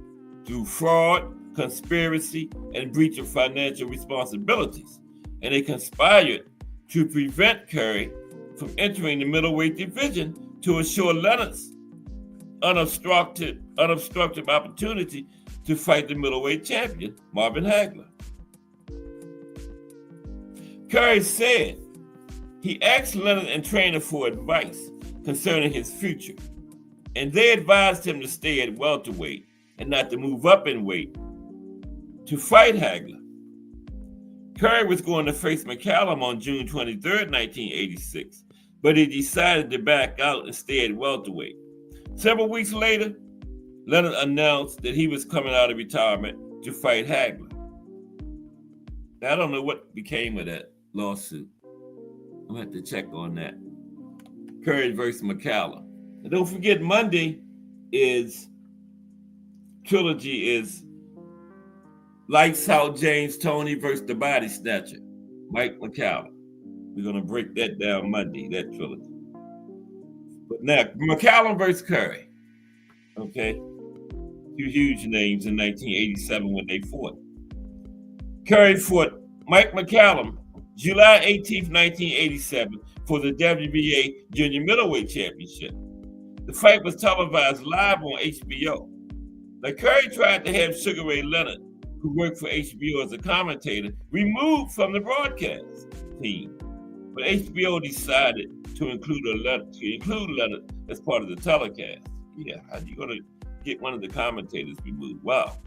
through fraud, conspiracy, and breach of financial responsibilities, and they conspired to prevent Curry from entering the middleweight division to assure Leonard's unobstructed opportunity to fight the middleweight champion, Marvin Hagler. Curry said he asked Leonard and Trainer for advice concerning his future, and they advised him to stay at welterweight and not to move up in weight to fight Hagler. Curry was going to face McCallum on June 23, 1986, but he decided to back out and stay at welterweight. Several weeks later, Leonard announced that he was coming out of retirement to fight Hagler. Now, I don't know what became of that lawsuit. I'm going to have to check on that. Curry versus McCallum. And don't forget, Monday trilogy is Lights Out James Toney versus the Body Snatcher, Mike McCallum. We're going to break that down Monday, that trilogy. But now, McCallum versus Curry. Okay? 2 huge names in 1987 when they fought. Curry fought Mike McCallum July 18, 1987 for the WBA Junior Middleweight Championship. The fight was televised live on HBO. Now, Curry tried to have Sugar Ray Leonard, who worked for HBO as a commentator, removed from the broadcast team. But HBO decided to include Leonard as part of the telecast. Yeah, how are you going to get one of the commentators removed? Wow.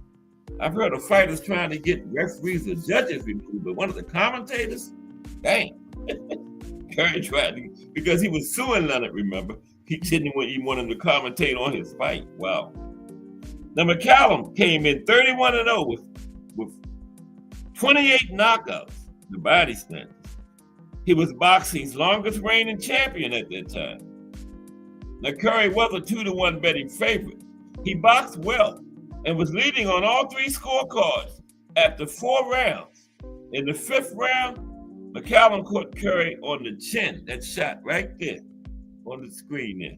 I've heard of fighters trying to get referees or judges removed, but one of the commentators? Dang. Curry tried to, because he was suing Leonard, remember? He didn't want him to commentate on his fight. Wow. Now, McCallum came in 31-0 with 28 knockouts, the Body Snatchers. He was boxing's longest reigning champion at that time. Now, Curry was a 2-1 betting favorite. He boxed well and was leading on all 3 scorecards after 4 rounds. In the 5th round, McCallum caught Curry on the chin. That shot right there on the screen there.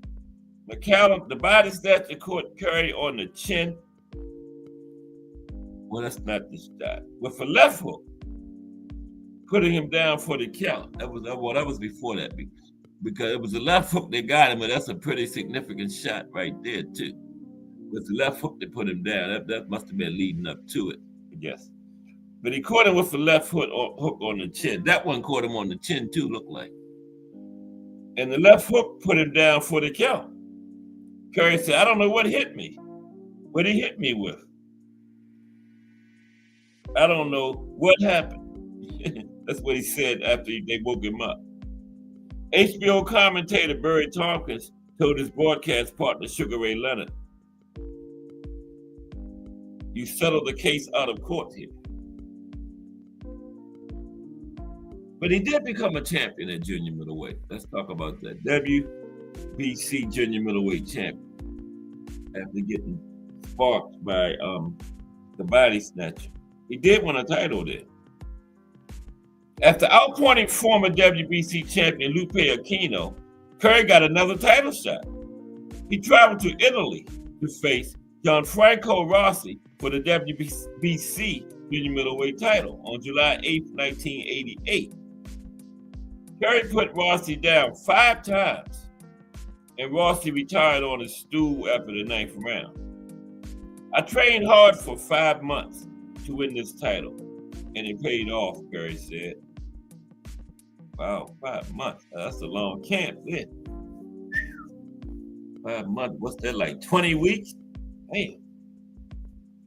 McCallum, the Body Snatcher, caught Curry on the chin. Well, that's not the shot. With a left hook, putting him down for the count. That was before that, because it was the left hook that got him, but that's a pretty significant shot right there too. With the left hook that put him down, that must have been leading up to it, I guess. But he caught him with the left hook on the chin. That one caught him on the chin too, looked like. And the left hook put him down for the count. Curry said, I don't know what hit me. What he hit me with. I don't know what happened. That's what he said after they woke him up. HBO commentator Barry Tompkins told his broadcast partner Sugar Ray Leonard, "You settled the case out of court here." But he did become a champion at junior middleweight. Let's talk about that. WBC junior middleweight champion after getting sparked by the body snatcher. He did win a title there. After outpointing former WBC champion Lupe Aquino, Curry got another title shot. He traveled to Italy to face Gianfranco Rossi for the WBC junior middleweight title on July 8, 1988. Curry put Rossi down 5 times, and Rossi retired on his stool after the 9th round. "I trained hard for 5 months to win this title, and it paid off," Curry said. Wow, 5 months. That's a long camp there. 5 months, what's that, like 20 weeks? Damn.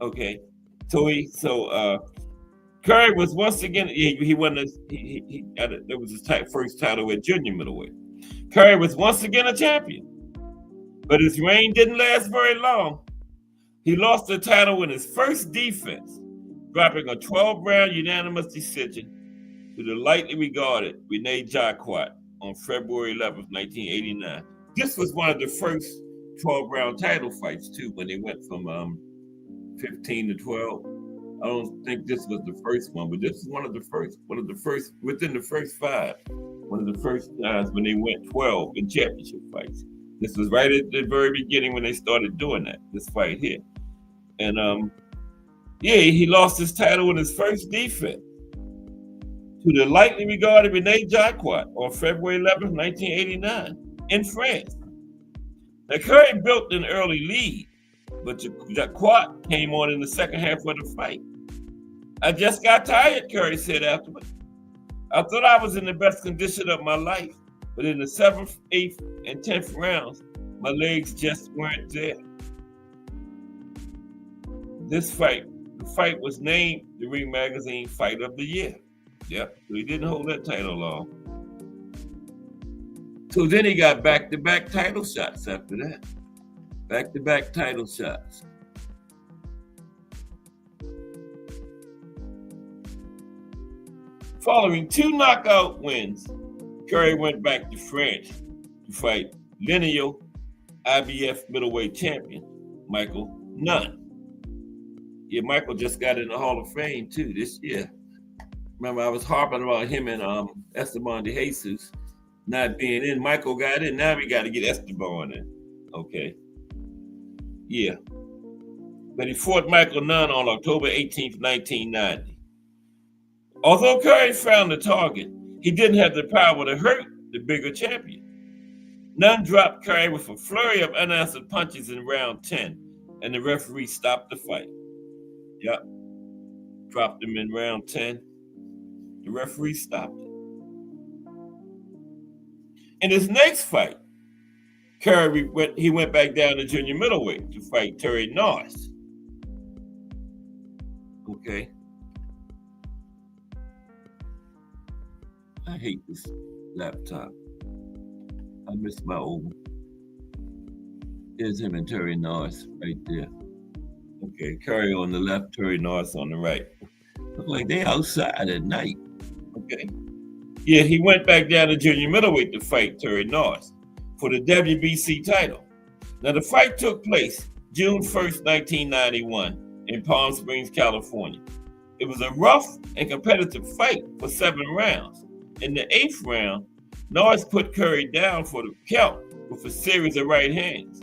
Okay. So Curry was once again, he won this, that was his first title at junior middleweight. Curry was once again a champion, but his reign didn't last very long. He lost the title in his first defense, dropping a 12-round unanimous decision to the lightly regarded Rene Jacquat on February 11, 1989. This was one of the first 12-round title fights, too, when they went from 15 to 12. I don't think this was the first one, but this is one of the first, within the first 5, one of the first times when they went 12 in championship fights. This was right at the very beginning when they started doing that, this fight here. And he lost his title in his first defense to the lightly regarded Rene Jacquat on February 11, 1989 in France. Now, Curry built an early lead, but Jacquat came on in the second half of the fight. "I just got tired," Curry said afterward. "I thought I was in the best condition of my life, but in the 7th, 8th, and 10th rounds, my legs just weren't there." The fight was named the Ring Magazine Fight of the Year. Yep, so he didn't hold that title long. So then he got back-to-back title shots after that. Back-to-back title shots. Following 2 knockout wins, Curry went back to France to fight lineal IBF middleweight champion Michael Nunn. Yeah, Michael just got in the Hall of Fame too this year. Remember, I was harping about him and Esteban de Jesus not being in. Michael got in. Now we got to get Esteban in. Okay. Yeah. But he fought Michael Nunn on October 18th, 1990. Although Curry found the target, he didn't have the power to hurt the bigger champion. Nunn dropped Curry with a flurry of unanswered punches in round 10, and the referee stopped the fight. Yep. Dropped him in round 10. The referee stopped it. In his next fight, Curry went back down to junior middleweight to fight Terry Norris. Okay. I hate this laptop. I miss my old one. There's him and Terry Norris right there. Okay, Curry on the left, Terry Norris on the right. Look like they outside at night. Okay. Yeah, he went back down to junior middleweight to fight Terry Norris for the WBC title. Now, the fight took place June 1st, 1991 in Palm Springs, California. It was a rough and competitive fight for 7 rounds. In the 8th round, Norris put Curry down for the count with a series of right hands.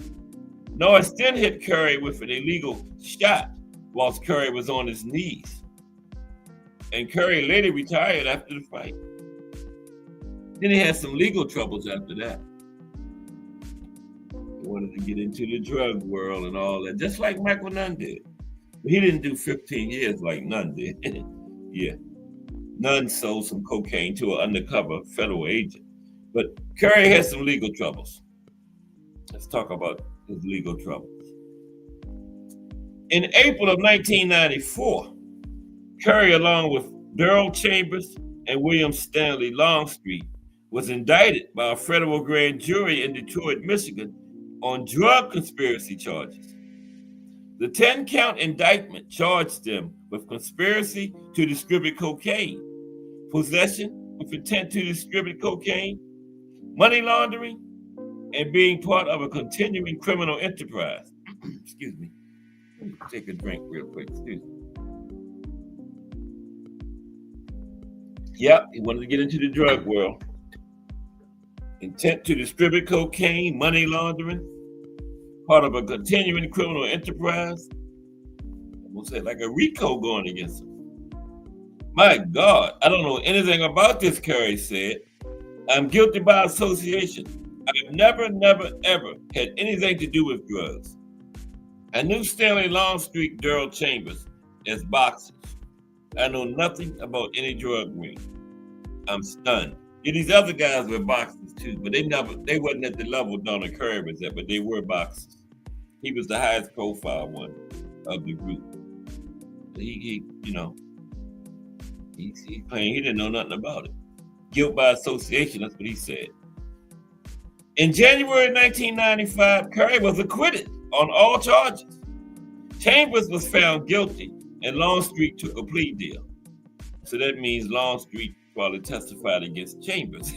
Norris then hit Curry with an illegal shot whilst Curry was on his knees. And Curry later retired after the fight. Then he had some legal troubles after that. He wanted to get into the drug world and all that, just like Michael Nunn did. But he didn't do 15 years like Nunn did. Yeah. Nunn sold some cocaine to an undercover federal agent. But Curry had some legal troubles. Let's talk about his legal troubles. In April of 1994, Curry, along with Daryl Chambers and William Stanley Longstreet, was indicted by a federal grand jury in Detroit, Michigan, on drug conspiracy charges. The 10-count indictment charged them with conspiracy to distribute cocaine, possession with intent to distribute cocaine, money laundering, and being part of a continuing criminal enterprise. Excuse me. Let me take a drink real quick. Excuse me. Yep, he wanted to get into the drug world. Intent to distribute cocaine, money laundering, part of a continuing criminal enterprise. We'll say like a RICO going against him. My God, I don't know anything about this, Curry said. I'm guilty by association. I've never, ever had anything to do with drugs. I knew Stanley Longstreet, Daryl Chambers as boxers. I know nothing about any drug ring. I'm stunned. Yeah, these other guys were boxers too, but they wasn't at the level Donna Curry was at, but they were boxers. He was the highest profile one of the group. He claimed he didn't know nothing about it. Guilt by association, that's what he said. In January 1995, Curry was acquitted on all charges. Chambers was found guilty and Longstreet took a plea deal. So that means Longstreet probably testified against Chambers.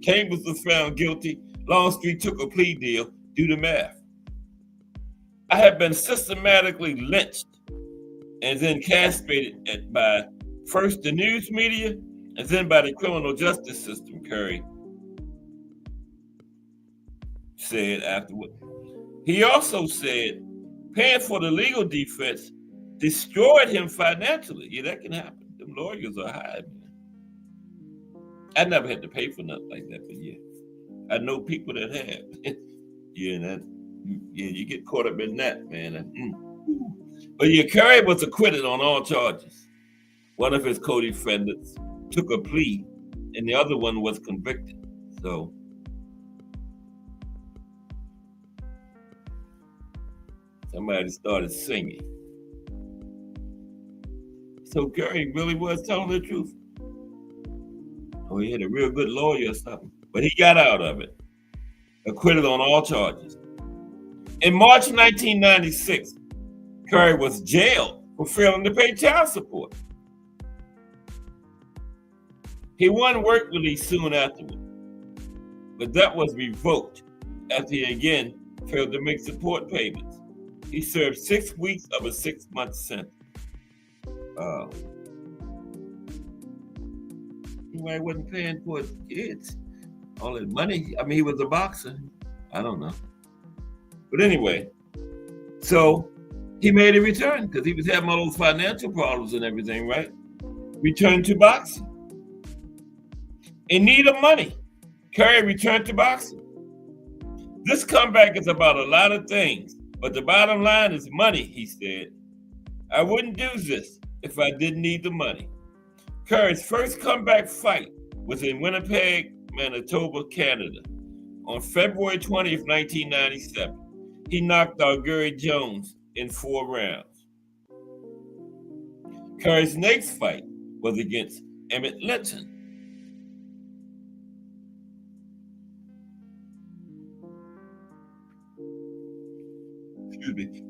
Chambers was found guilty. Longstreet took a plea deal. Do the math. I have been systematically lynched and then castrated by first the news media and then by the criminal justice system, Curry said afterward. He also said paying for the legal defense destroyed him financially. Yeah, that can happen. Them lawyers are high, man. I never had to pay for nothing like that, but yeah, I know people that have. You get caught up in that, man. But yeah, Curry was acquitted on all charges. One of his co-defendants took a plea, and the other one was convicted. So somebody started singing. So Curry really was telling the truth. Oh, he had a real good lawyer or something. But he got out of it. Acquitted on all charges. In March 1996, Curry was jailed for failing to pay child support. He won work release soon afterward, but that was revoked after he again failed to make support payments. He served 6 weeks of a 6-month sentence. He wasn't paying for his kids. All that money. I mean, he was a boxer. I don't know. But anyway, so he made a return because he was having all those financial problems and everything, right? Returned to boxing. In need of money, Curry returned to boxing. This comeback is about a lot of things, but the bottom line is money, he said. I wouldn't do this if I didn't need the money. Curry's first comeback fight was in Winnipeg, Manitoba, Canada. On February 20th, 1997, he knocked out Gary Jones in 4 rounds. Curry's next fight was against Emmett Linton.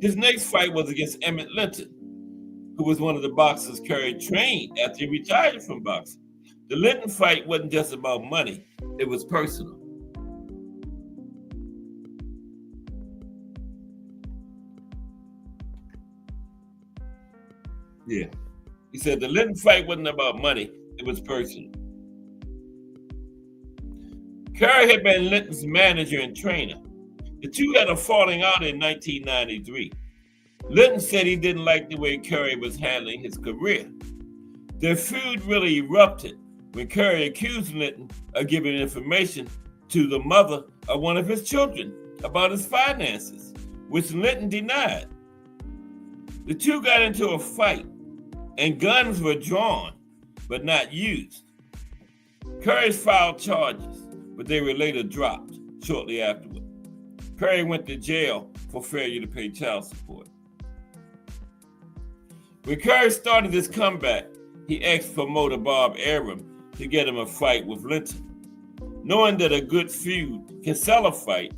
His next fight was against Emmett Linton, who was one of the boxers Curry trained after he retired from boxing. The Linton fight wasn't just about money, it was personal. Yeah. He said the Linton fight wasn't about money, it was personal. Curry had been Linton's manager and trainer. The two had a falling out in 1993. Linton said he didn't like the way Curry was handling his career. Their feud really erupted when Curry accused Linton of giving information to the mother of one of his children about his finances, which Linton denied. The two got into a fight, and guns were drawn, but not used. Curry filed charges, but they were later dropped shortly afterward. Curry went to jail for failure to pay child support. When Curry started his comeback, he asked promoter Bob Arum to get him a fight with Linton. Knowing that a good feud can sell a fight,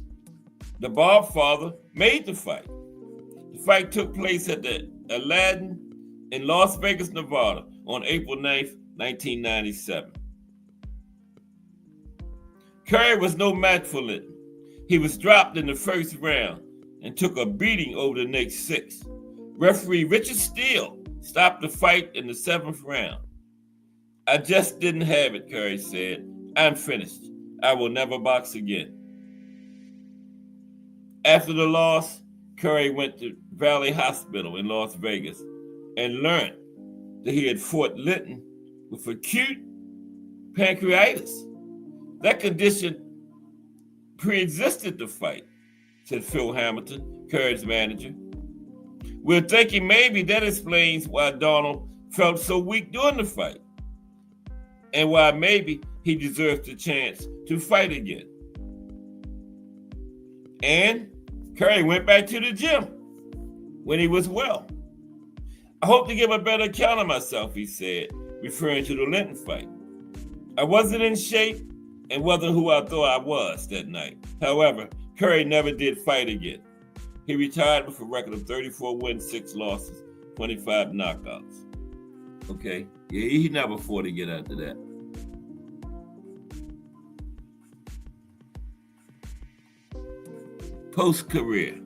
the Bob father made the fight. The fight took place at the Aladdin in Las Vegas, Nevada on April 9th, 1997. Curry was no match for Linton. He was dropped in the first round and took a beating over the next 6. Referee Richard Steele stopped the fight in the 7th round. "I just didn't have it," Curry said. "I'm finished. I will never box again." After the loss, Curry went to Valley Hospital in Las Vegas and learned that he had fought Linton with acute pancreatitis. That condition pre-existed the fight, said Phil Hamilton, Curry's manager. "We're thinking maybe that explains why Donald felt so weak during the fight, and why maybe he deserves the chance to fight again." And Curry went back to the gym when he was well. "I hope to give a better account of myself," he said, referring to the Linton fight. "I wasn't in shape and wasn't who I thought I was that night." However, Curry never did fight again. He retired with a record of 34 wins, 6 losses, 25 knockouts. Okay, yeah, he never fought again after that. Post-career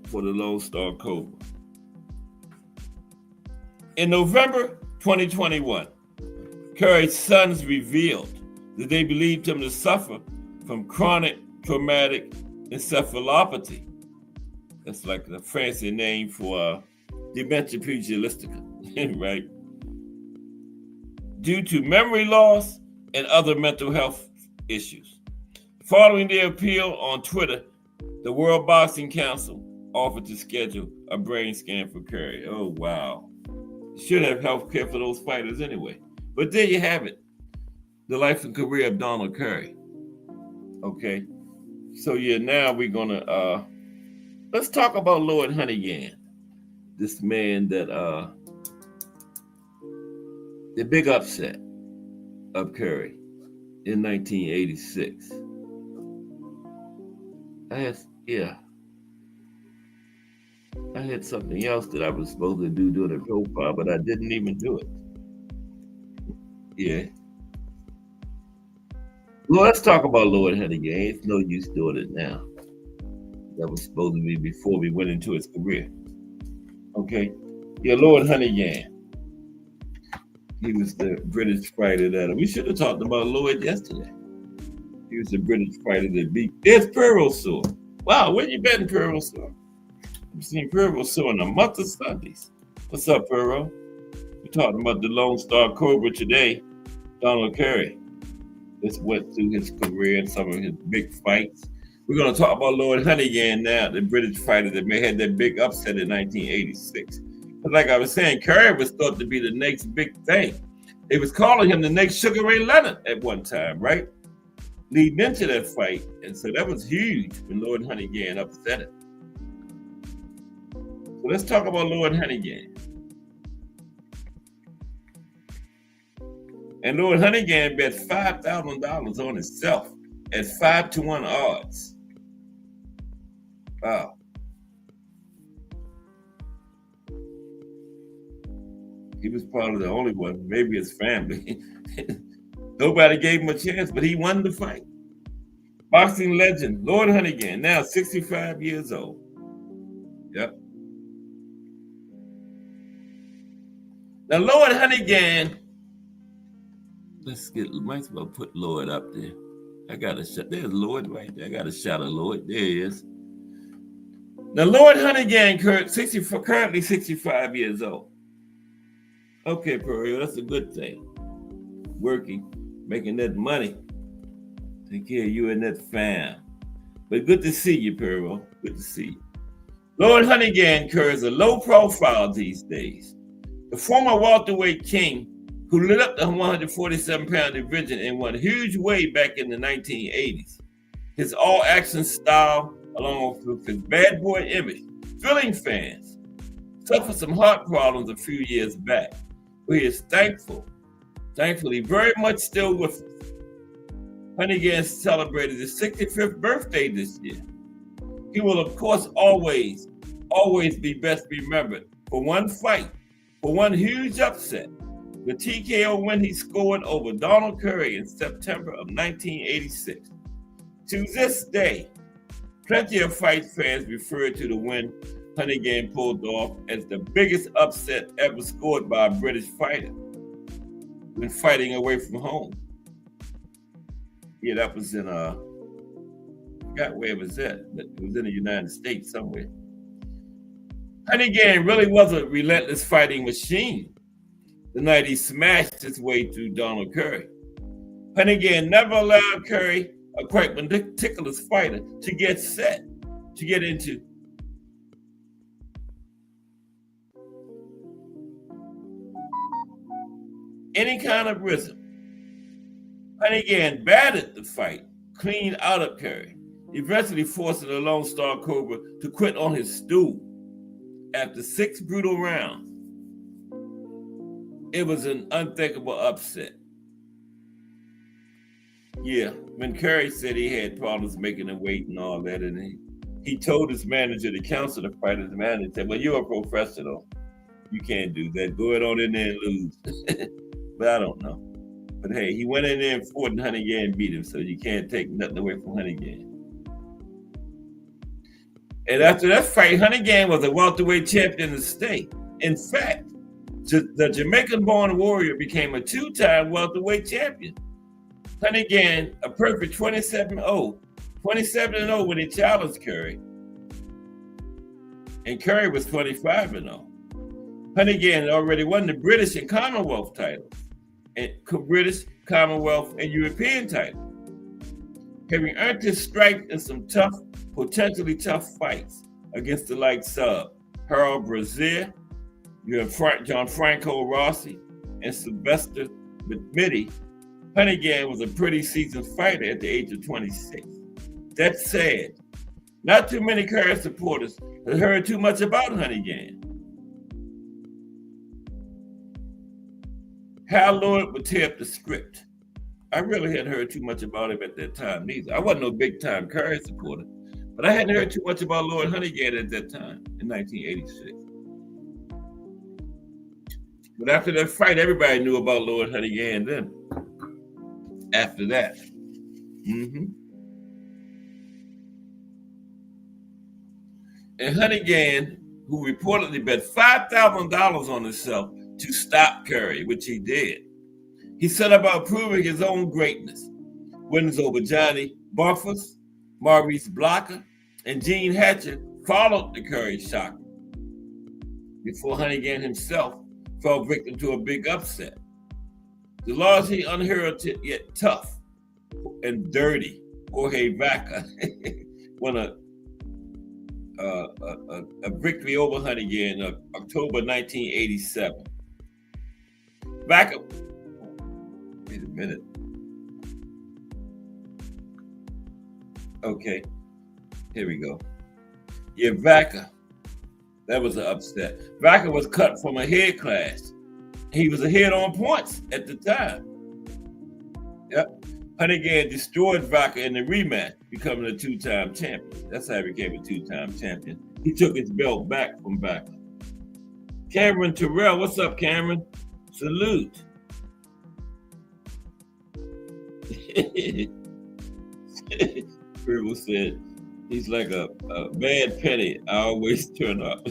for the Lone Star Cobra. In November 2021, Curry's sons revealed that they believed him to suffer from chronic traumatic encephalopathy. That's like a fancy name for dementia pugilistica, right? Due to memory loss and other mental health issues. Following their appeal on Twitter, the World Boxing Council offered to schedule a brain scan for Curry. Oh, wow. Should have health care for those fighters anyway. But there you have it. The life and career of Donald Curry. Okay. So yeah, now we're gonna let's talk about Lloyd Honeyghan. This man that the big upset of Curry in 1986. I had something else that I was supposed to do during the profile, but I didn't even do it. Yeah. Well, let's talk about Lloyd Honeyghan. It's no use doing it now. That was supposed to be before we went into his career. Okay. Yeah, Lloyd Honeyghan. He was the British fighter that we should have talked about Lloyd yesterday. He was the British fighter that beat. There's Pearl Sore. Wow, where you been, Pearl Sore? I've seen Pearl Sore in a month of Sundays. What's up, Pearl? We're talking about the Lone Star Cobra today, Donald Curry. Let's went through his career and some of his big fights. We're going to talk about Lloyd Honeyghan now, the British fighter that may have that big upset in 1986. But like I was saying, Curry was thought to be the next big thing. They was calling him the next Sugar Ray Leonard at one time, right? Leading into that fight. And so that was huge when Lloyd Honeyghan upset it. So let's talk about Lloyd Honeyghan. And Lloyd Honeyghan bet $5,000 on himself at 5-1 odds. Wow. He was probably the only one, maybe his family. Nobody gave him a chance, but he won the fight. Boxing legend, Lloyd Honeyghan, now 65 years old. Yep. Now, Lloyd Honeyghan, might as well put Lloyd up there. I got a shot. There's Lloyd right there. I got a shot of Lloyd. There he is. Now, Lloyd Honeyghan, currently 65 years old. Okay, Pearl, that's a good thing. Working, making that money. Take care of you and that fam. But good to see you, Pearl. Good to see you. Lloyd Honeyghan carries a low profile these days. The former welterweight king who lit up the 147-pound division and won huge weight back in the 1980s. His all-action style, along with his bad boy image, filling fans suffered some heart problems a few years back. But he is thankfully, very much still with us. Honeyghan celebrated his 65th birthday this year. He will, of course, always be best remembered for one fight, for one huge upset, the TKO win he scored over Donald Curry in September of 1986. To this day, plenty of fight fans refer to the win Honeyghan pulled off as the biggest upset ever scored by a British fighter when fighting away from home. Yeah, that was in I forgot where it was at, but it was in the United States somewhere. Honeyghan really was a relentless fighting machine the night he smashed his way through Donald Curry. Honeyghan never allowed Curry, a quite meticulous fighter, to get set, to get into any kind of rhythm. Honeyghan battered the fight clean out of Curry, eventually forcing the Lone Star Cobra to quit on his stool after 6 brutal rounds. It was an unthinkable upset. Yeah, when Curry said he had problems making him weight and all that, and he told his manager to cancel the fight, his manager said, well, you're a professional. You can't do that. Go on in there and lose. But I don't know. But hey, he went in there and fought, and Honeyghan beat him, so you can't take nothing away from Honeyghan. And after that fight, Honeyghan was a welterweight champion in the state. In fact, the Jamaican-born warrior became a 2-time welterweight champion. Honeyghan, a perfect 27-0 when he challenged Curry. And Curry was 25-0. Honeyghan had already won the British and Commonwealth titles, and British, Commonwealth, and European titles. Having earned his stripes in some potentially tough fights against the likes of Harold Brazier, you have Gianfranco Rossi, and Sylvester McMitty. Honeyghan was a pretty seasoned fighter at the age of 26. That said, not too many Curry supporters had heard too much about Honeyghan. Hal Lord would tear up the script. I really hadn't heard too much about him at that time either. I wasn't no big-time Curry supporter, but I hadn't heard too much about Lord Honeyghan at that time in 1986. But after that fight, everybody knew about Lord Honeyghan then. After that. And Honeyghan, who reportedly bet $5,000 on himself to stop Curry, which he did. He set about proving his own greatness. Wins over Johnny Buffers, Maurice Blocker, and Gene Hatcher followed the Curry shock before Honeyghan himself fell victim to a big upset. The largely unheralded yet tough and dirty Jorge Vaca won a victory over Honeyghan in October 1987. Vaca, wait a minute. Okay, here we go. Yeah, Vaca, that was an upset. Vaca was cut from a head clash. He was ahead on points at the time. Yep. Honeyghan destroyed Vaca in the rematch, becoming a 2-time champion. That's how he became a 2-time champion. He took his belt back from Vaca. Cameron Terrell, what's up, Cameron? Salute. People said he's like a bad penny. I always turn up.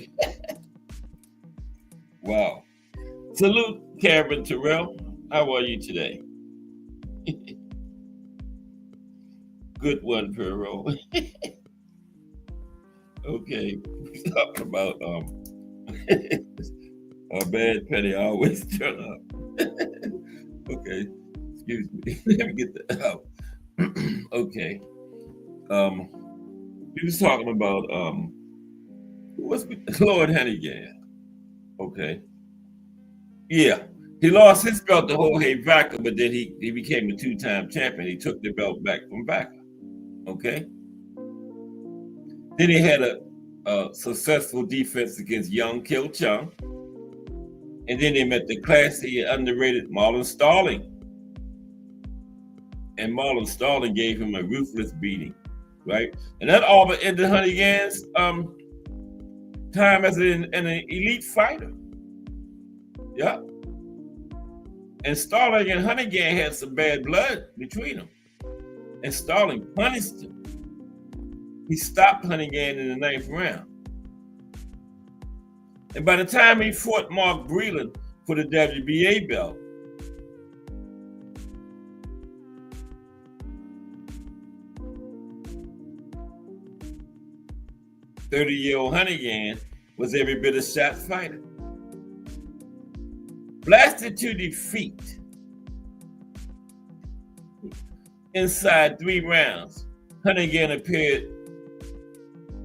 Wow. Salute, Cameron Terrell. How are you today? Good one, Perot. Okay, we're talking about a bad penny. I always turn up. Okay, excuse me. Let me get that out. Okay. We was talking about Lord Honeyghan. Okay. Yeah. He lost his belt to Jorge Vaca, but then he became a 2-time champion. He took the belt back from Vaca. Okay. Then he had successful defense against Young Kil Chung. And then they met the classy, underrated Marlon Starling. And Marlon Starling gave him a ruthless beating, right? And that all but ended Honeygann's time as an elite fighter. Yeah. And Starling and Honeygan had some bad blood between them. And Starling punished him. He stopped Honeygan in the 9th round. And by the time he fought Mark Breland for the WBA belt, "30-year-old Honeygan was every bit a shot fighter. Blasted to defeat inside 3 rounds, Honeygan appeared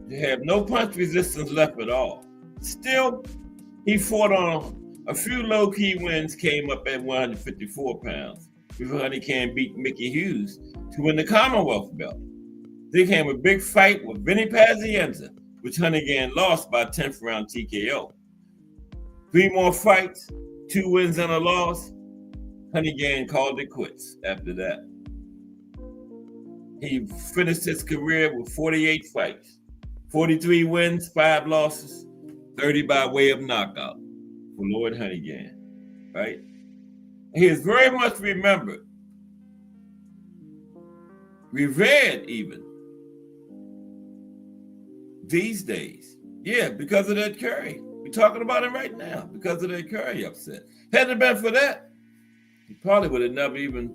to have no punch resistance left at all. Still, he fought on a few low-key wins, came up at 154 pounds before Honeygan beat Mickey Hughes to win the Commonwealth belt. Then came a big fight with Vinny Pazienza, which Honeygan lost by 10th round TKO. 3 more fights, 2 wins and a loss. Honeygan called it quits after that. He finished his career with 48 fights, 43 wins, 5 losses, 30 by way of knockout for Lord Honeygan, right? He is very much remembered, revered even these days. Yeah, because of that Curry. We're talking about him right now because of that Curry upset. Hadn't it been for that, he probably would have never even,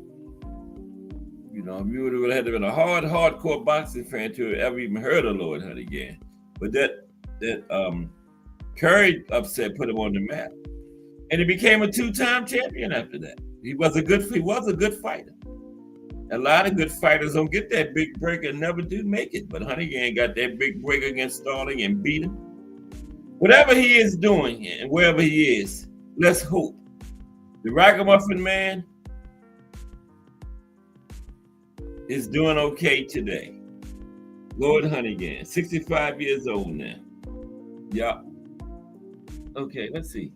you would have had to been a hardcore boxing fan to have ever even heard of Lord Honeygan. But that Curry upset put him on the map, and he became a 2-time champion after that. He was a good fighter. A lot of good fighters don't get that big break and never do make it, but Honeygan got that big break against Starling and beat him. Whatever he is doing and wherever he is, let's hope the Ragamuffin Man is doing okay today. Lord Honeygan, 65 years old now. Yeah. Okay, let's see.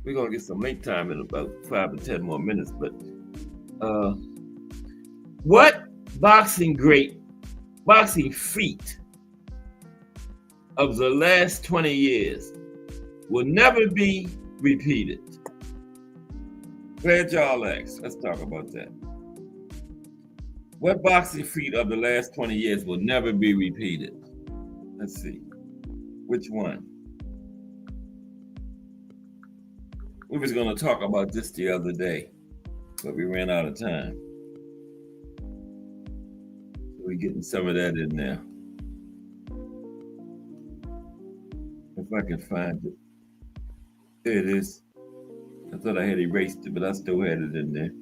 We're going to get some late time in about 5 or 10 more minutes, but what boxing feat of the last 20 years will never be repeated? Glad y'all asked. Let's talk about that. What boxing feat of the last 20 years will never be repeated? Let's see. Which one? We was going to talk about this the other day, but we ran out of time. We're getting some of that in there. If I can find it. There it is. I thought I had erased it, but I still had it in there.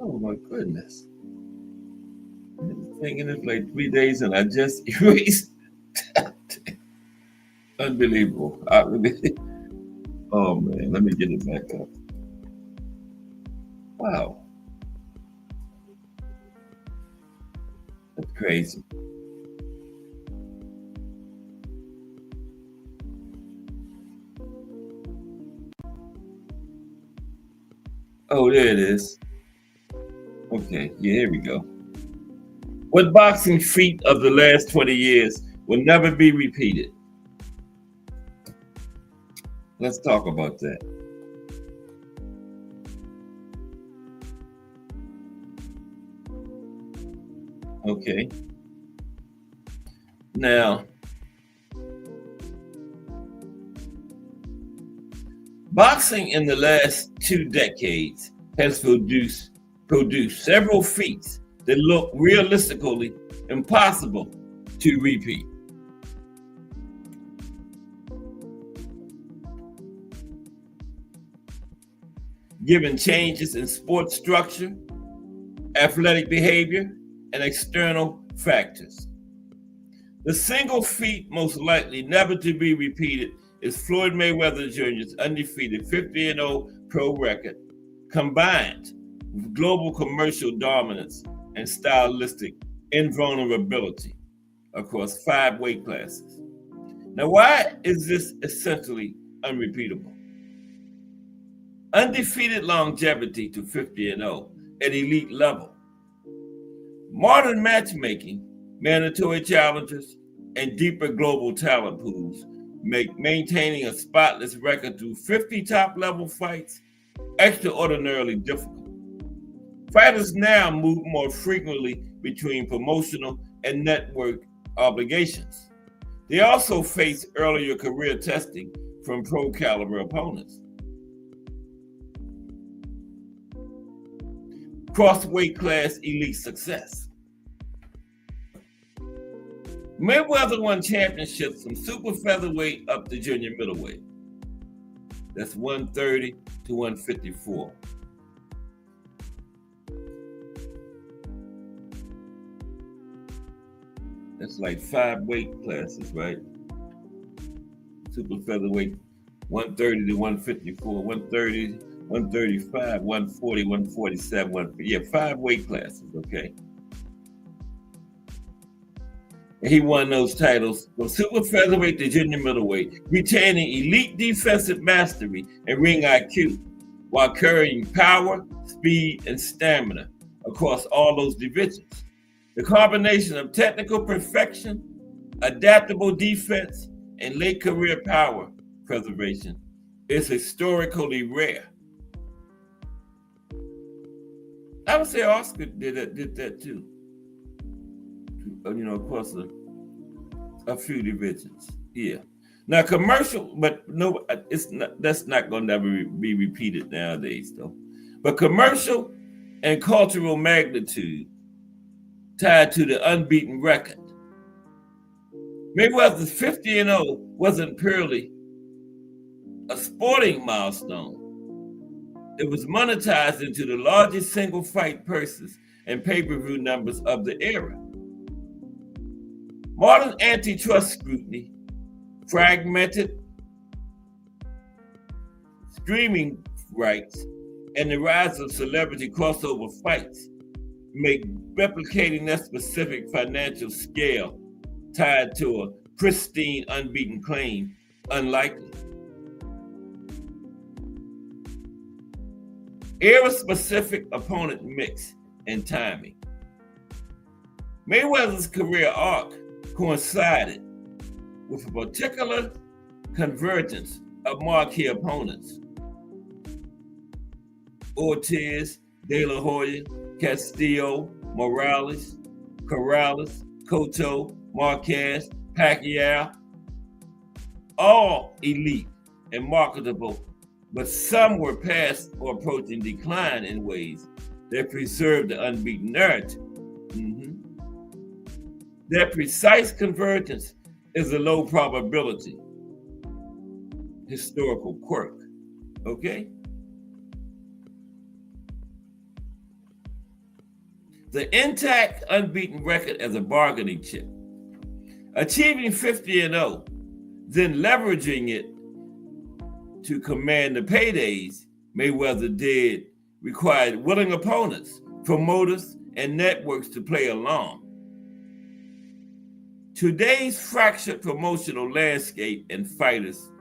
Oh my goodness. This thing in it like 3 days and I just erased it. Unbelievable. Oh man, let me get it back up. Wow. That's crazy. Oh, there it is. Okay, yeah, here we go. What boxing feat of the last 20 years will never be repeated? Let's talk about that. Okay. Now, boxing in the last 2 decades has produced several feats that look realistically impossible to repeat. Given changes in sports structure, athletic behavior, and external factors. The single feat most likely never to be repeated is Floyd Mayweather Jr.'s undefeated 50-0 pro record, combined with global commercial dominance and stylistic invulnerability across 5 weight classes. Now, why is this essentially unrepeatable? Undefeated longevity to 50-0 at elite level. Modern matchmaking, mandatory challenges, and deeper global talent pools make maintaining a spotless record through 50 top-level fights extraordinarily difficult. Fighters now move more frequently between promotional and network obligations. They also face earlier career testing from pro-caliber opponents. Cross-weight class elite success. Mayweather won championships from super featherweight up to junior middleweight. That's 130 to 154. That's like 5 weight classes, right? Super featherweight, 130 to 154, 130, 135, 140, 147, 5 weight classes, okay? And he won those titles from super featherweight to junior middleweight, retaining elite defensive mastery and ring IQ, while carrying power, speed, and stamina across all those divisions. The combination of technical perfection, adaptable defense, and late career power preservation is historically rare. I would say Oscar did that too. Across a few divisions. Yeah. Now commercial, but no, that's not going to ever be repeated nowadays, though. But commercial and cultural magnitude tied to the unbeaten record. Mayweather's 50-0 wasn't purely a sporting milestone. It was monetized into the largest single fight purses and pay-per-view numbers of the era. Modern antitrust scrutiny, fragmented streaming rights, and the rise of celebrity crossover fights make replicating that specific financial scale tied to a pristine, unbeaten claim unlikely. Era-specific opponent mix and timing. Mayweather's career arc coincided with a particular convergence of marquee opponents. Ortiz, De La Hoya, Castillo, Morales, Corrales, Cotto, Marquez, Pacquiao, all elite and marketable, but some were past or approaching decline in ways that preserved the unbeaten narrative. That precise convergence is a low probability historical quirk, okay? The intact unbeaten record as a bargaining chip. Achieving 50-0, then leveraging it to command the paydays Mayweather did required willing opponents, promoters, and networks to play along. Today's fractured promotional landscape and fighters'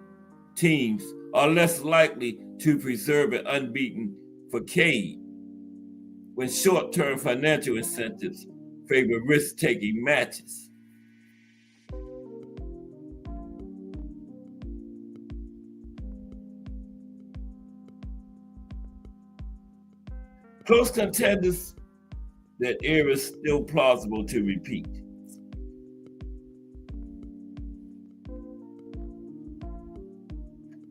teams are less likely to preserve an unbeaten facade when short-term financial incentives favor risk-taking matches. Close contenders, that era is still plausible to repeat.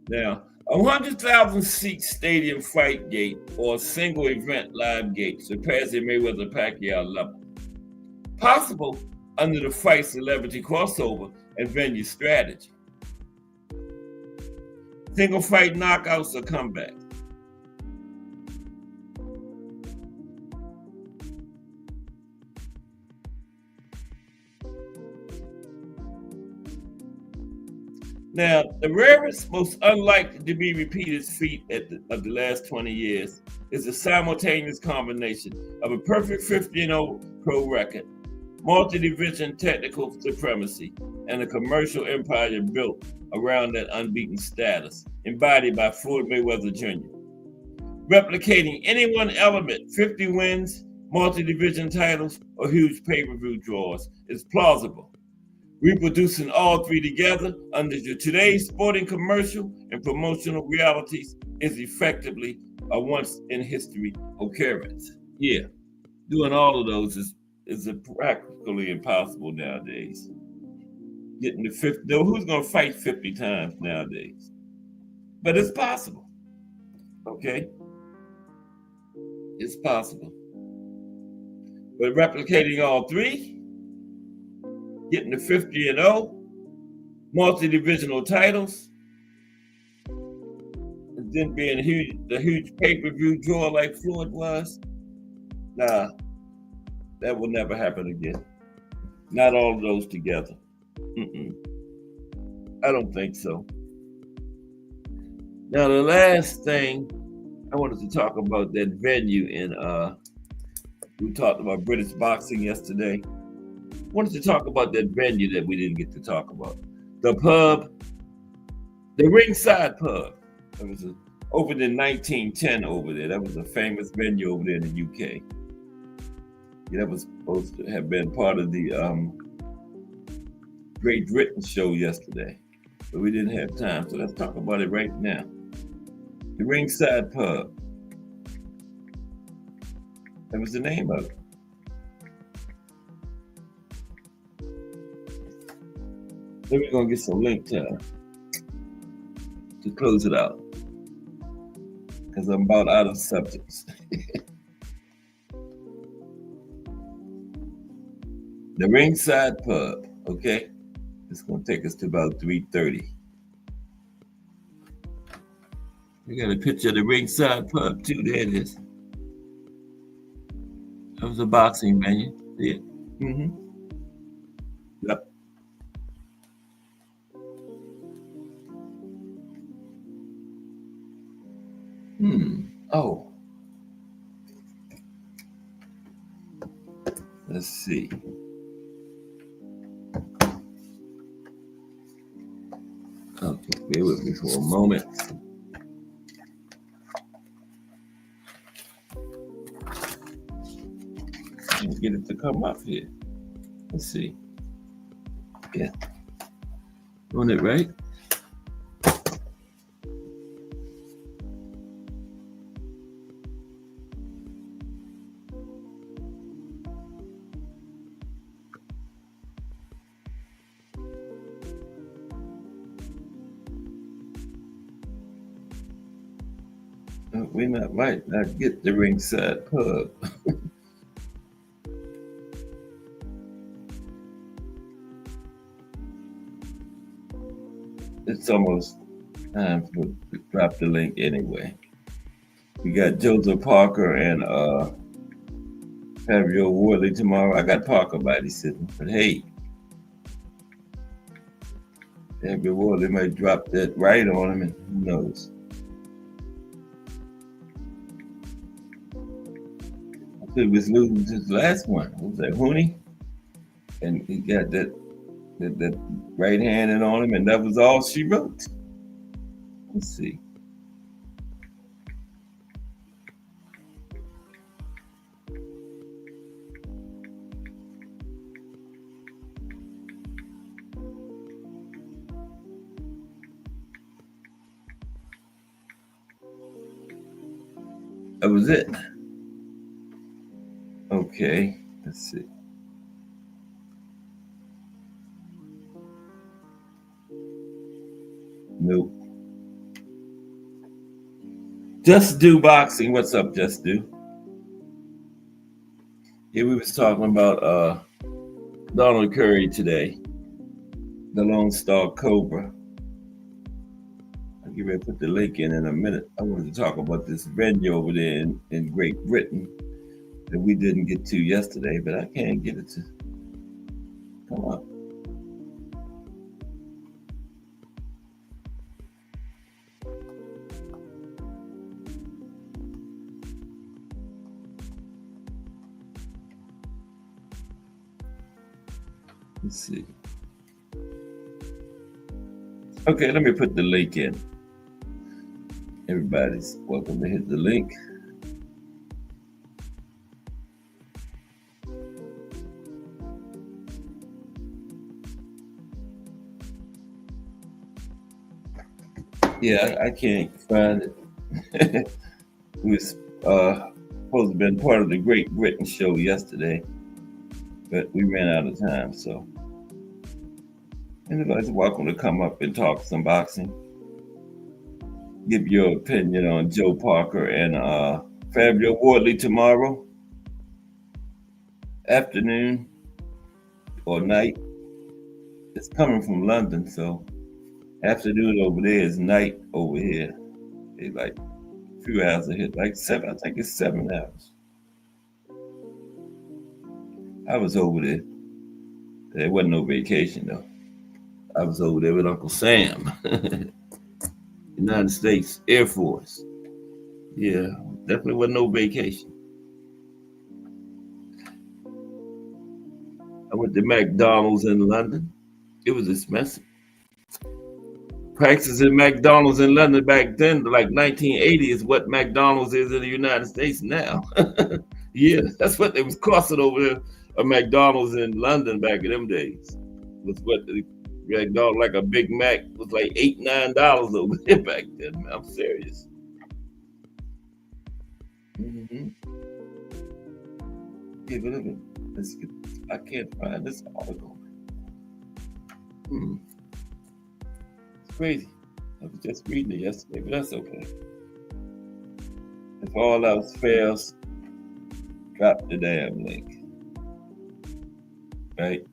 Now, a 100,000 seat stadium fight gate or a single event live gate surpassing Mayweather Pacquiao level. Possible under the fight celebrity crossover and venue strategy. Single fight knockouts or comebacks. Now, the rarest, most unlikely to be repeated feat of the last 20 years is the simultaneous combination of a perfect 50-0 pro record, multi-division technical supremacy, and a commercial empire built around that unbeaten status, embodied by Floyd Mayweather Jr. Replicating any one element, 50 wins, multi-division titles, or huge pay-per-view draws, is plausible. Reproducing all three together under today's sporting commercial and promotional realities is effectively a once-in-history occurrence. Yeah, doing all of those is practically impossible nowadays. Getting to 50, though, who's going to fight 50 times nowadays? But it's possible. Okay? It's possible. But replicating all three, getting to 50-0, multi-divisional titles, and then being the huge pay-per-view draw like Floyd was, nah, that will never happen again. Not all of those together. I don't think so. Now, the last thing I wanted to talk about that venue in, we talked about British boxing yesterday. I wanted to talk about that venue that we didn't get to talk about. The pub, the Ringside Pub. It was opened in 1910 over there. That was a famous venue over there in the UK. Yeah, that was supposed to have been part of the Great Britain show yesterday, but we didn't have time, so let's talk about it right now. The Ringside Pub. That was the name of it. Then we're gonna get some link time to close it out, because I'm about out of subjects. The Ringside Pub, okay? It's gonna take us to about 3:30. We got a picture of the Ringside Pub too. There it is. That was a boxing venue. See it? Yep. Oh. Let's see. Okay, bear with me for a moment. Get it to come up here. Let's see. Yeah. Doing it right? We might not get the Ringside Pub. It's almost time to drop the link anyway. We got Joseph Parker and Fabio Wardley tomorrow. I got Parker babysitting, but hey, Fabio Wardley might drop that right on him, and who knows? He was losing his last one. What was that, Hooney? And he got that right handed on him, and that was all she wrote. Let's see. That was it. Okay, let's see. Nope. Just Do Boxing. What's up, Just Do? Here we was talking about Donald Curry today, the Lone Star Cobra. I'll give you put the link in a minute. I wanted to talk about this venue over there in Great Britain that we didn't get to yesterday, but I can't get it to come up. Let's see. Okay, let me put the link in. Everybody's welcome to hit the link. Yeah, I can't find it. It was supposed to have been part of the Great Britain show yesterday, but we ran out of time. So anybody's welcome to come up and talk some boxing. Give your opinion on Joe Parker and Fabio Wardley tomorrow afternoon or night. It's coming from London, so afternoon over there is night over here. It's like a few hours ahead, like 7. I think it's 7 hours. I was over there. There wasn't no vacation though. I was over there with Uncle Sam. United States Air Force. Yeah, definitely wasn't no vacation. I went to McDonald's in London. It was expensive. Prices in McDonald's in London back then, like 1980, is what McDonald's is in the United States now. Yeah, that's what it was costing over there. A McDonald's in London back in them days was what the McDonald's, like a Big Mac, was like $8-9 over there back then. Man, I'm serious. Mm-hmm. Yeah, but look at this. I can't find this article. It's crazy. I was just reading it yesterday, but that's okay. If all else fails, drop the damn link. Right?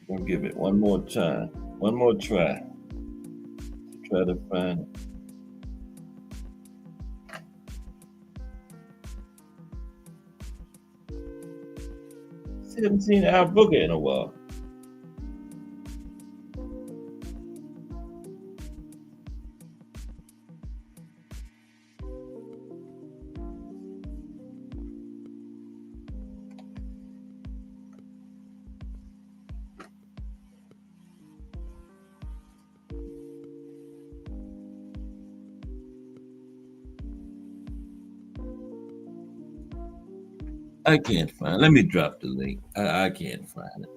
I'm gonna give it one more try to try to find it. I haven't seen Al Booker in a while. I can't find it. Let me drop the link. I can't find it.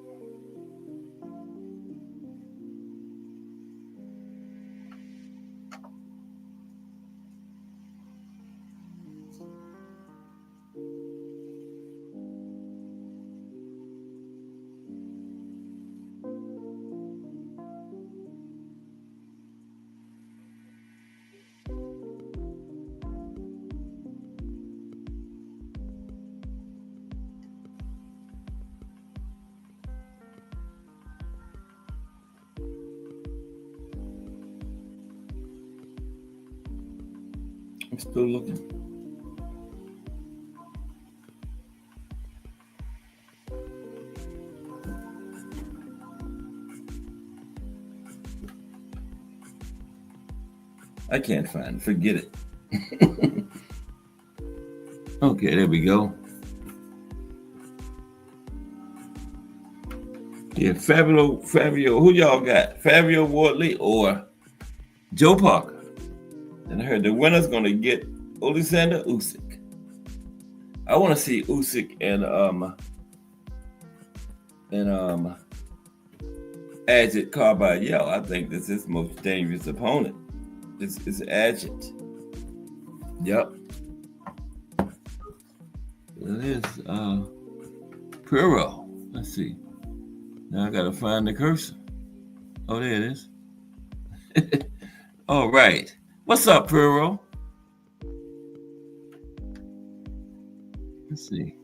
I'm still looking. I can't find it. Forget it. Okay, there we go. Yeah, Fabio, who y'all got? Fabio Wardley or Joe Parker? And I heard the winner's gonna get Alexander Usyk. I want to see Usyk and Agit Carballo. I think this is his most dangerous opponent. It's Agit. Yep. It is Puro. Let's see. Now I gotta find the cursor. Oh, there it is. All right. What's up, Puro? Let's see.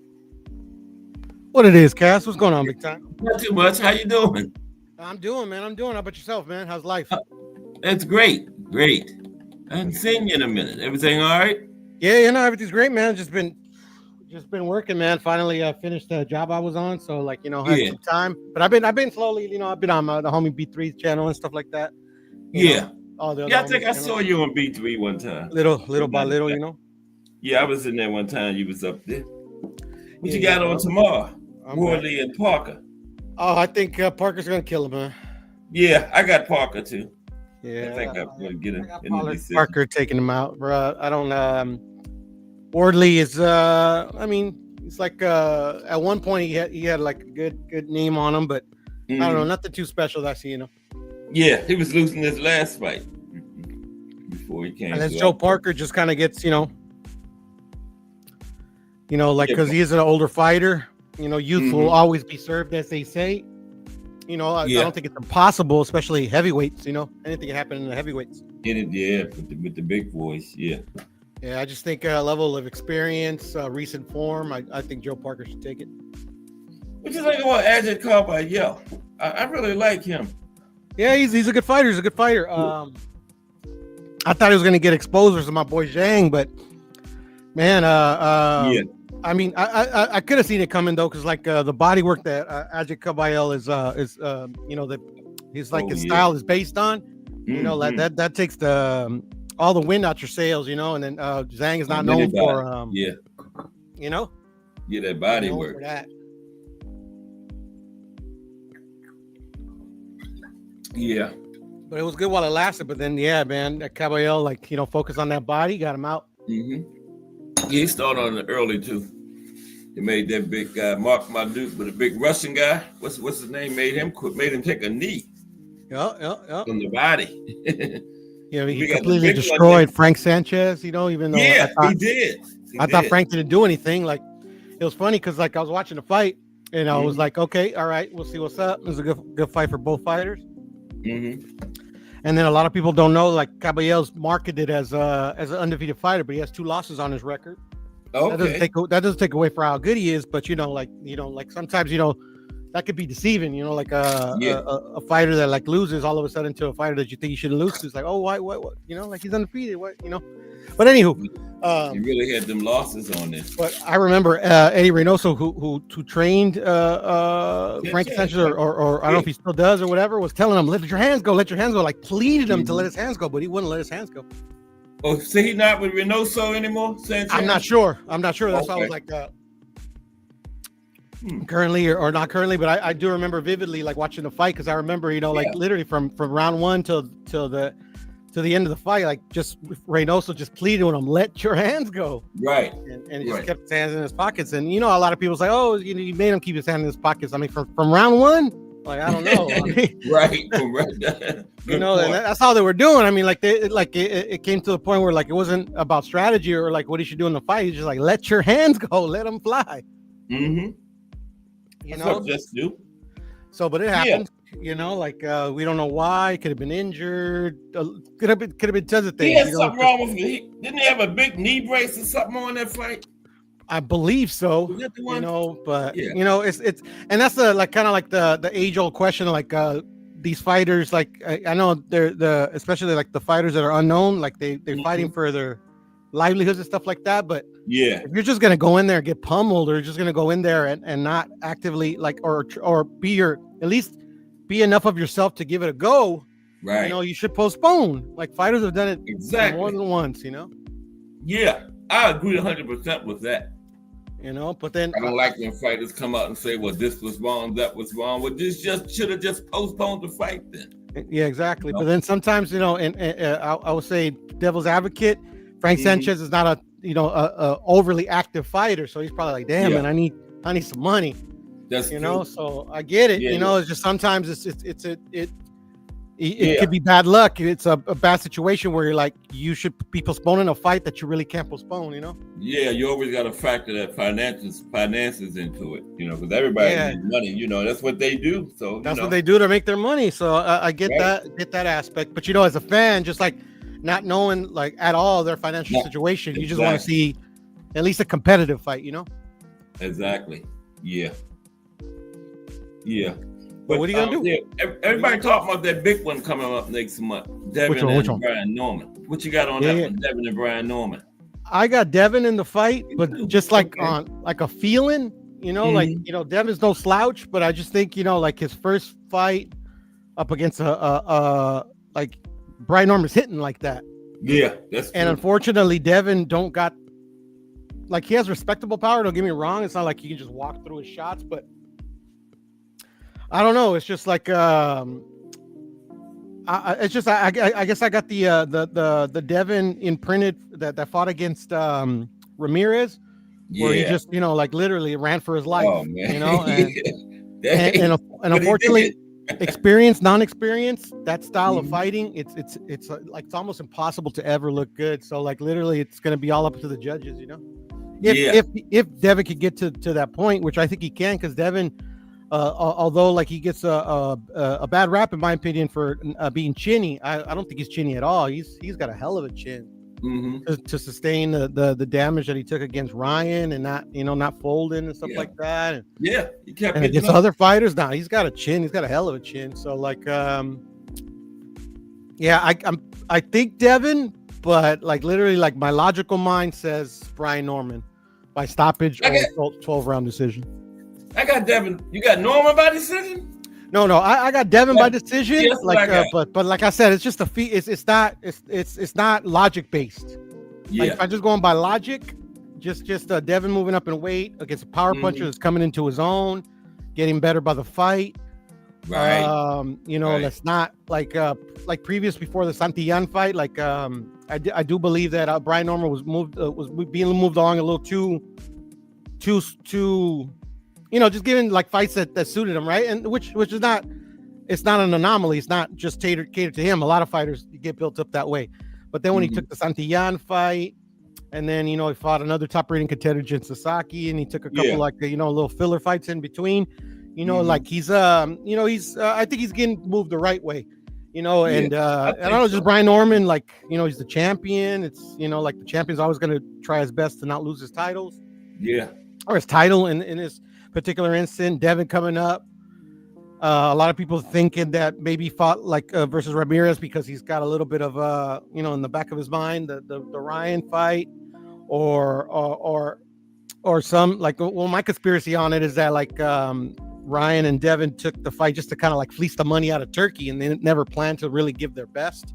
What it is, Cass? What's going on, big time? Not too much. How you doing? I'm doing, man. I'm doing. How about yourself, man? How's life? That's great. Great. I haven't seen you in a minute. Everything all right? Yeah, everything's great, man. Just been working, man. Finally finished the job I was on, so had some time. But I've been slowly, I've been on the homie B3 channel and stuff like that. You know, all the I think I saw you on B3 one time. Little by little, Yeah, I was in there one time. You was up there. What you got on tomorrow? Wardley and Parker. Oh, I think Parker's gonna kill him, man. Yeah, I got Parker too. Yeah, I think I'm going to get him in the decision. Parker taking him out, bro. I don't. Wardley is. I mean, it's like at one point he had like a good name on him, but I don't know, nothing too special that I see, you know. Yeah, he was losing his last fight before he came. And then Joe Parker just kind of gets, you know, like because he is an older fighter. You know, youth will always be served, as they say. You know, I don't think it's impossible, especially heavyweights. You know, anything can happen in the heavyweights. Yeah, with the big boys. Yeah. Yeah, I just think level of experience, recent form. I think Joe Parker should take it. What you think about Ajit Carvalho? I really like him. Yeah, he's a good fighter. He's a good fighter. I thought he was going to get exposed versus my boy Zhang, but man, yeah. I mean, I could have seen it coming though, because like the body work that Ajit Carvalho is you know, that he's like his style is based on. You know, like that takes the all the wind out your sails, you know, and then Zhang is not known for you know, that body work. For that. Yeah, but it was good while it lasted. But then, yeah, man, that Caballero, like, you know, focus on that body, got him out. Yeah, he started on it early too. He made that big guy Mark Marduk, but a big Russian guy. What's his name? Made him take a knee. Yeah. From the body. Yeah, he completely destroyed Frank Sanchez. You know, even though he did. I thought Frank didn't do anything. Like, it was funny because like I was watching the fight and I was like, okay, all right, we'll see what's up. It was a good fight for both fighters. And then a lot of people don't know, like Caballero's marketed as an undefeated fighter, but he has 2 losses on his record. Okay. That doesn't take away for how good he is, but you know, like sometimes, you know, that could be deceiving, you know, like a fighter that like loses all of a sudden to a fighter that you think you shouldn't lose to. It's like, oh, what, you know, like he's undefeated, what, you know. But anywho, he really had them losses on this. But I remember Eddie Reynoso, who trained Frank Sanchez, or I don't know if he still does or whatever, was telling him, let your hands go, like pleaded him to let his hands go, but he wouldn't let his hands go. Oh, so he's not with Reynoso anymore? Sanchez? I'm not sure. That's why I was like, currently or not currently, but I do remember vividly like watching the fight, because I remember, you know, like literally from round 1 till the end of the fight, like just Reynoso just pleaded with him, let your hands go. Right. And he just kept his hands in his pockets. And you know, a lot of people say, oh, you know, you made him keep his hand in his pockets. I mean, from round 1, like, I don't know. I mean, right. You know, and that's how they were doing. I mean, like it came to the point where like it wasn't about strategy or like what he should do in the fight. He's just like, let your hands go, let them fly. You know, just do. So, but it happened. You know, like we don't know why. Could have been injured. Could have been tons of things. He had something wrong with him. Didn't he have a big knee brace or something on that fight? I believe so. You know, but you know, it's and that's the like kind of like the age old question. Like these fighters, like I know they're especially like the fighters that are unknown. Like they're fighting for their livelihoods and stuff like that. But if you're just gonna go in there and get pummeled, or just gonna go in there and not actively like or be at least be enough of yourself to give it a go, right? You know, you should postpone. Like fighters have done it more than once, you know. Yeah, I agree 100% with that. You know, but then I don't like when fighters come out and say, "Well, this was wrong, that was wrong." Well, this just should have just postponed the fight then. Yeah, exactly. You know? But then sometimes, you know, and I would say, devil's advocate, Frank Sanchez is not a overly active fighter, so he's probably like, "Damn, man, I need some money." That's you know, so I get it. You know, it's just sometimes it could be bad luck. It's a bad situation where you're like, you should be postponing a fight that you really can't postpone. You know? Yeah, you always got to factor that finances into it. You know, because everybody needs money. You know, that's what they do. So that's what they do to make their money. So I get that aspect. But you know, as a fan, just like not knowing like at all their financial situation, you just want to see at least a competitive fight. You know? Exactly. Yeah. But what are you gonna do? Yeah, everybody talking about that big one coming up next month. Devin and Brian Norman. What you got on that one, Devin and Brian Norman? I got Devin in the fight, but just like on like a feeling, you know, like you know, Devin's no slouch, but I just think, you know, like his first fight up against like Brian Norman's hitting like that. Yeah, that's true. And unfortunately, Devin don't got like he has respectable power. Don't get me wrong. It's not like you can just walk through his shots, but I don't know. It's just like it's just I guess I got the Devin imprinted that fought against Ramirez, where he just like literally ran for his life. Oh, man. You know, and unfortunately, experience, non-experience, that style of fighting, it's like it's almost impossible to ever look good. So like literally, it's going to be all up to the judges. You know, if Devin could get to that point, which I think he can, because Devin. Although like he gets a bad rap in my opinion for being chinny, I don't think he's chinny at all. He's got a hell of a chin to sustain the damage that he took against Ryan and not folding and stuff like that. And, he kept and against other fighters. Now he's got a chin. He's got a hell of a chin. So like I think Devin, but like literally like my logical mind says Brian Norman by stoppage or 12-round decision. I got Devin. You got Norman by decision? No, I got Devin by decision. Yes, like, but like I said, it's just a feat. It's not logic based. Yeah. Like if I'm just going by logic, just Devin moving up in weight against a power puncher that's coming into his own, getting better by the fight. Right. That's not like previous before the Santillan fight. Like I do believe that Brian Norman was being moved along a little too. Just giving like fights that suited him, right? And which is not, it's not an anomaly. It's not just catered to him. A lot of fighters get built up that way. But then when he took the Santillan fight, and then he fought another top rating contender, Jin Sasaki, and he took a couple little filler fights in between. Like he's I think he's getting moved the right way. And I don't know, just Brian Norman, like he's the champion. It's like the champion's always going to try his best to not lose his titles. Yeah, or his title in his particular instant. Devin coming up, a lot of people thinking that maybe fought like versus Ramirez because he's got a little bit of in the back of his mind the Ryan fight, or some like, well, my conspiracy on it is that like Ryan and Devin took the fight just to kind of like fleece the money out of Turkey, and they never planned to really give their best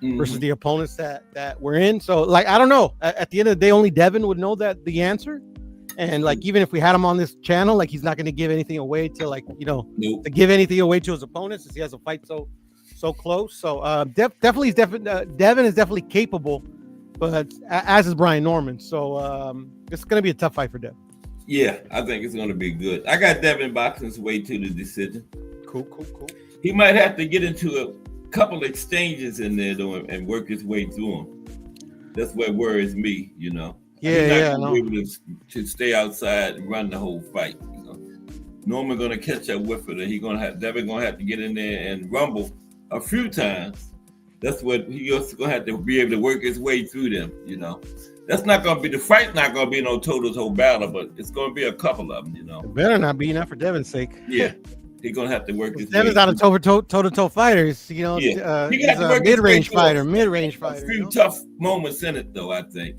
versus the opponents that were in. So like I don't know, at the end of the day only Devin would know that the answer. And like, even if we had him on this channel, like he's not going to give anything away to like, to give anything away to his opponents, since he has a fight so close. So Devin is definitely capable, but as is Brian Norman. So it's going to be a tough fight for Devin. Yeah, I think it's going to be good. I got Devin boxing his way to the decision. Cool. He might have to get into a couple exchanges in there though and work his way through them. That's what worries me, Yeah, be able to stay outside and run the whole fight. Norman gonna catch up with it, and Devin gonna have to get in there and rumble a few times. That's what he also gonna have to be able to work his way through them. That's not gonna be the fight's not gonna be no total battle, but it's gonna be a couple of them. It better not be, not for Devin's sake. Yeah, he's gonna have to work his. Devin's not a toe-to-toe fighter. He's a mid-range fighter. A few tough moments in it, though, I think.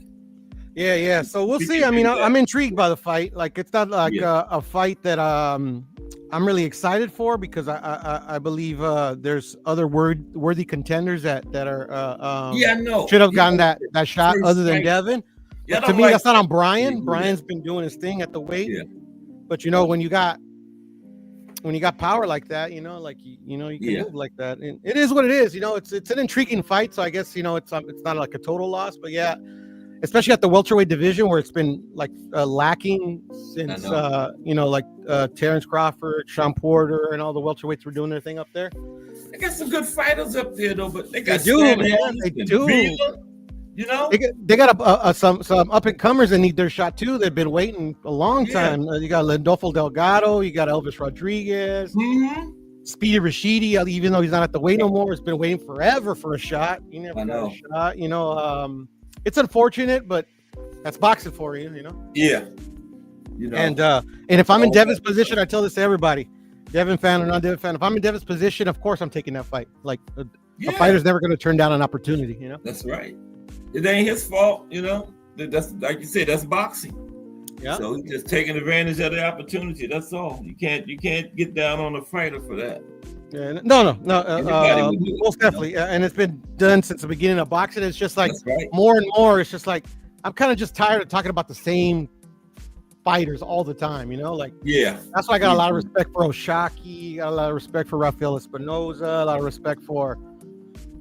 Yeah. So we'll see. I mean, I'm intrigued by the fight. Like, it's not like a fight that I'm really excited for, because I believe there's other worthy contenders that are should have gotten that shot other than Devin. Yeah, to me, that's not on Brian. Brian's been doing his thing at the weight. Yeah. But when you got power like that, you can move like that. And it is what it is. It's an intriguing fight. So I guess it's not like a total loss, but yeah. Especially at the welterweight division, where it's been like lacking since Terrence Crawford, Sean Porter, and all the welterweights were doing their thing up there. They got some good fighters up there, though. But they got They do. They got some up and comers that need their shot too. They've been waiting a long time. You got Lindolfo Delgado, you got Elvis Rodriguez, Speedy Rashidi. Even though he's not at the weight no more, has been waiting forever for a shot. He never got a shot. It's unfortunate, but that's boxing for you, Yeah. And if I'm in Devin's position, I tell this to everybody, Devin fan or non-Devin fan, if I'm in Devin's position, of course I'm taking that fight. Like a fighter's never going to turn down an opportunity, That's right. It ain't his fault, That's, like you said, that's boxing. Yeah. So he's just taking advantage of the opportunity. That's all. You can't get down on a fighter for that. Yeah, no. Most definitely, and it's been done since the beginning of boxing. It's just like more and more. It's just like I'm kind of just tired of talking about the same fighters all the time, you know, like Yeah. that's why I got a lot of respect for Oshaki, got a lot of respect for Rafael Espinoza, a lot of respect for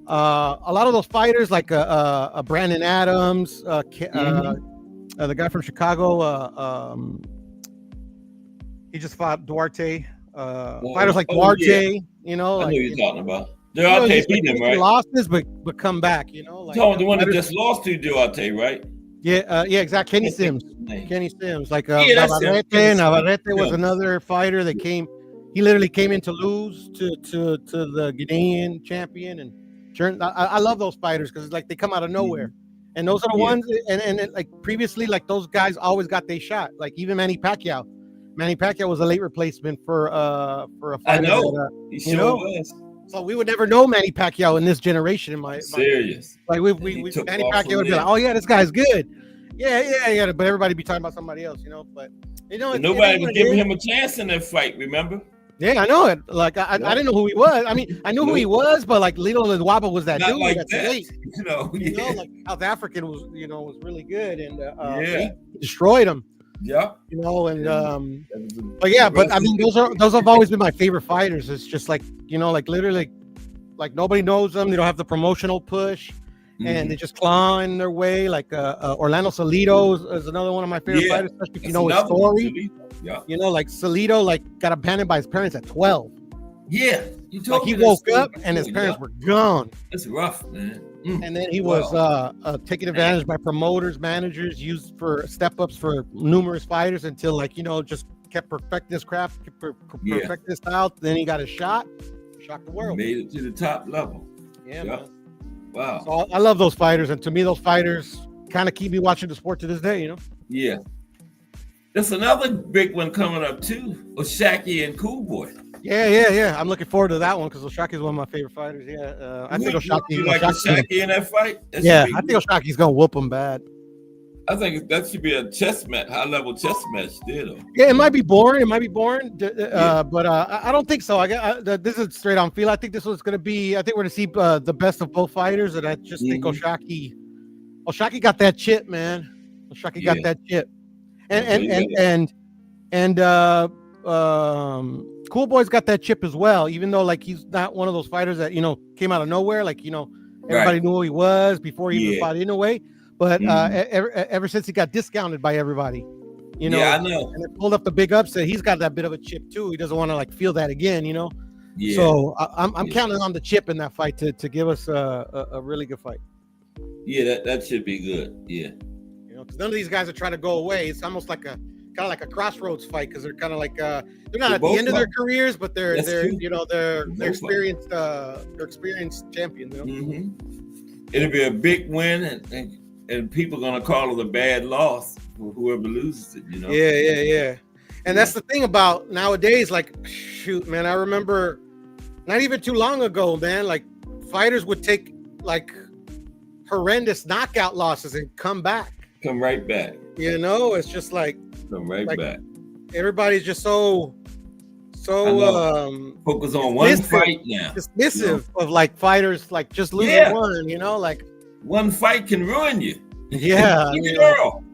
a lot of those fighters like Brandon Adams, the guy from Chicago, he just fought Duarte. Fighters like Duarte, you know, I like, know you're talking about. Duarte beat him, right? Losses, but come back, you know. Like The one that just lost to Duarte, right? Yeah, exactly. Kenny Sims. Like that's Navarrete was another fighter that came. He literally came in to lose to the Ghanaian champion, and I love those fighters because like they come out of nowhere, and those are the ones. And like previously, like those guys always got their shot. Like even Manny Pacquiao. Manny Pacquiao was a late replacement for a fighter. I know. He sure was. So we would never know Manny Pacquiao in this generation. Serious. Like we Manny Pacquiao would be like, oh yeah, this guy's good. Yeah. But everybody be talking about somebody else, you know. But you know, nobody was giving him a chance in that fight. Remember? Yeah, I know it. Like I didn't know who he was. I mean, I knew who he was, but like Lito Ledwaba was that Not dude. like that's that. late. You know, like South African was really good, and he destroyed him. Yeah. You know, and but I mean, those have always been my favorite fighters. It's just like, you know, like literally, like nobody knows them. They don't have the promotional push, and they just clawing their way. Like Orlando Salido is another one of my favorite fighters, especially if you know his story. Yeah. You know, like Salido, like got abandoned by his parents at 12. Yeah. Like he woke up and his parents were gone. That's rough, man. And then he was taken advantage by promoters, managers, used for step-ups for numerous fighters until, like, you know, just kept perfecting his craft, perfecting his style. Then he got a shot, shocked the world. Made it to the top level. Yeah, man. Wow. So I love those fighters, and to me, those fighters kind of keep me watching the sport to this day, you know? Yeah. There's another big one coming up, too. Oshaki and Cool Boy. Yeah. I'm looking forward to that one because Oshaki is one of my favorite fighters. Yeah, I think Oshaki. You like Oshaki in that fight? I think Oshaki's gonna whoop him bad. I think that should be a chess match, high-level chess match, though. Yeah, it might be boring. But I don't think so. This is straight on feel. I think this was gonna be. I think we're gonna see the best of both fighters, and I just think Oshaki got that chip, man. Oshaki got that chip, and Cool Boy's got that chip as well, even though like he's not one of those fighters that, you know, came out of nowhere. Like, you know, everybody knew who he was before he even fought in a way. But ever since he got discounted by everybody, you know, I know. And it pulled up the big upset, he's got that bit of a chip too. He doesn't want to like feel that again, you know. Yeah. So I'm counting on the chip in that fight to give us a really good fight. Yeah, that should be good. Yeah. You know, because none of these guys are trying to go away. It's almost like a kind of like a crossroads fight because they're kind of like they're not at the end of their careers, but they're experienced champions. You know? It'll be a big win, and people are gonna call it a bad loss for whoever loses it. You know? Yeah. And that's the thing about nowadays. Like, shoot, man, I remember not even too long ago, man. Like, fighters would take like horrendous knockout losses and come right back. You know, it's just like. Come right back. Everybody's just so focus on one fight now. Dismissive of like fighters like just losing one, you know, like one fight can ruin you. Yeah. Look at Earl.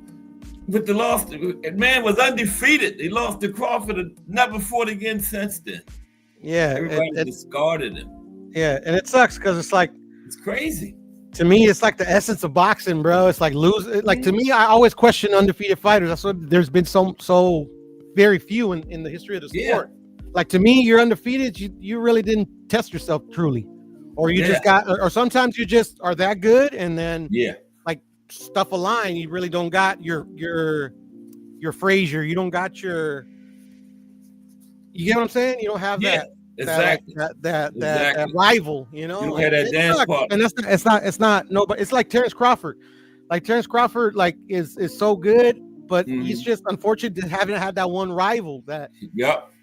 With the loss, man was undefeated. He lost to Crawford and never fought again since then. Yeah. Everybody discarded him. Yeah, and it sucks because it's like it's crazy. To me, it's like the essence of boxing, bro. It's like like to me, I always question undefeated fighters. That's what there's been so very few in the history of the sport. Like to me, you're undefeated. You really didn't test yourself truly, or you just got, or sometimes you just are that good, and then like stuff align. You really don't got your Frazier. You don't got your. You get what I'm saying? You don't have that. Exactly. That rival, you know, you don't have that dance partner. And it's not nobody. It's like Terrence Crawford. Like Terrence Crawford, like is so good, but he's just unfortunate to haven't had that one rival that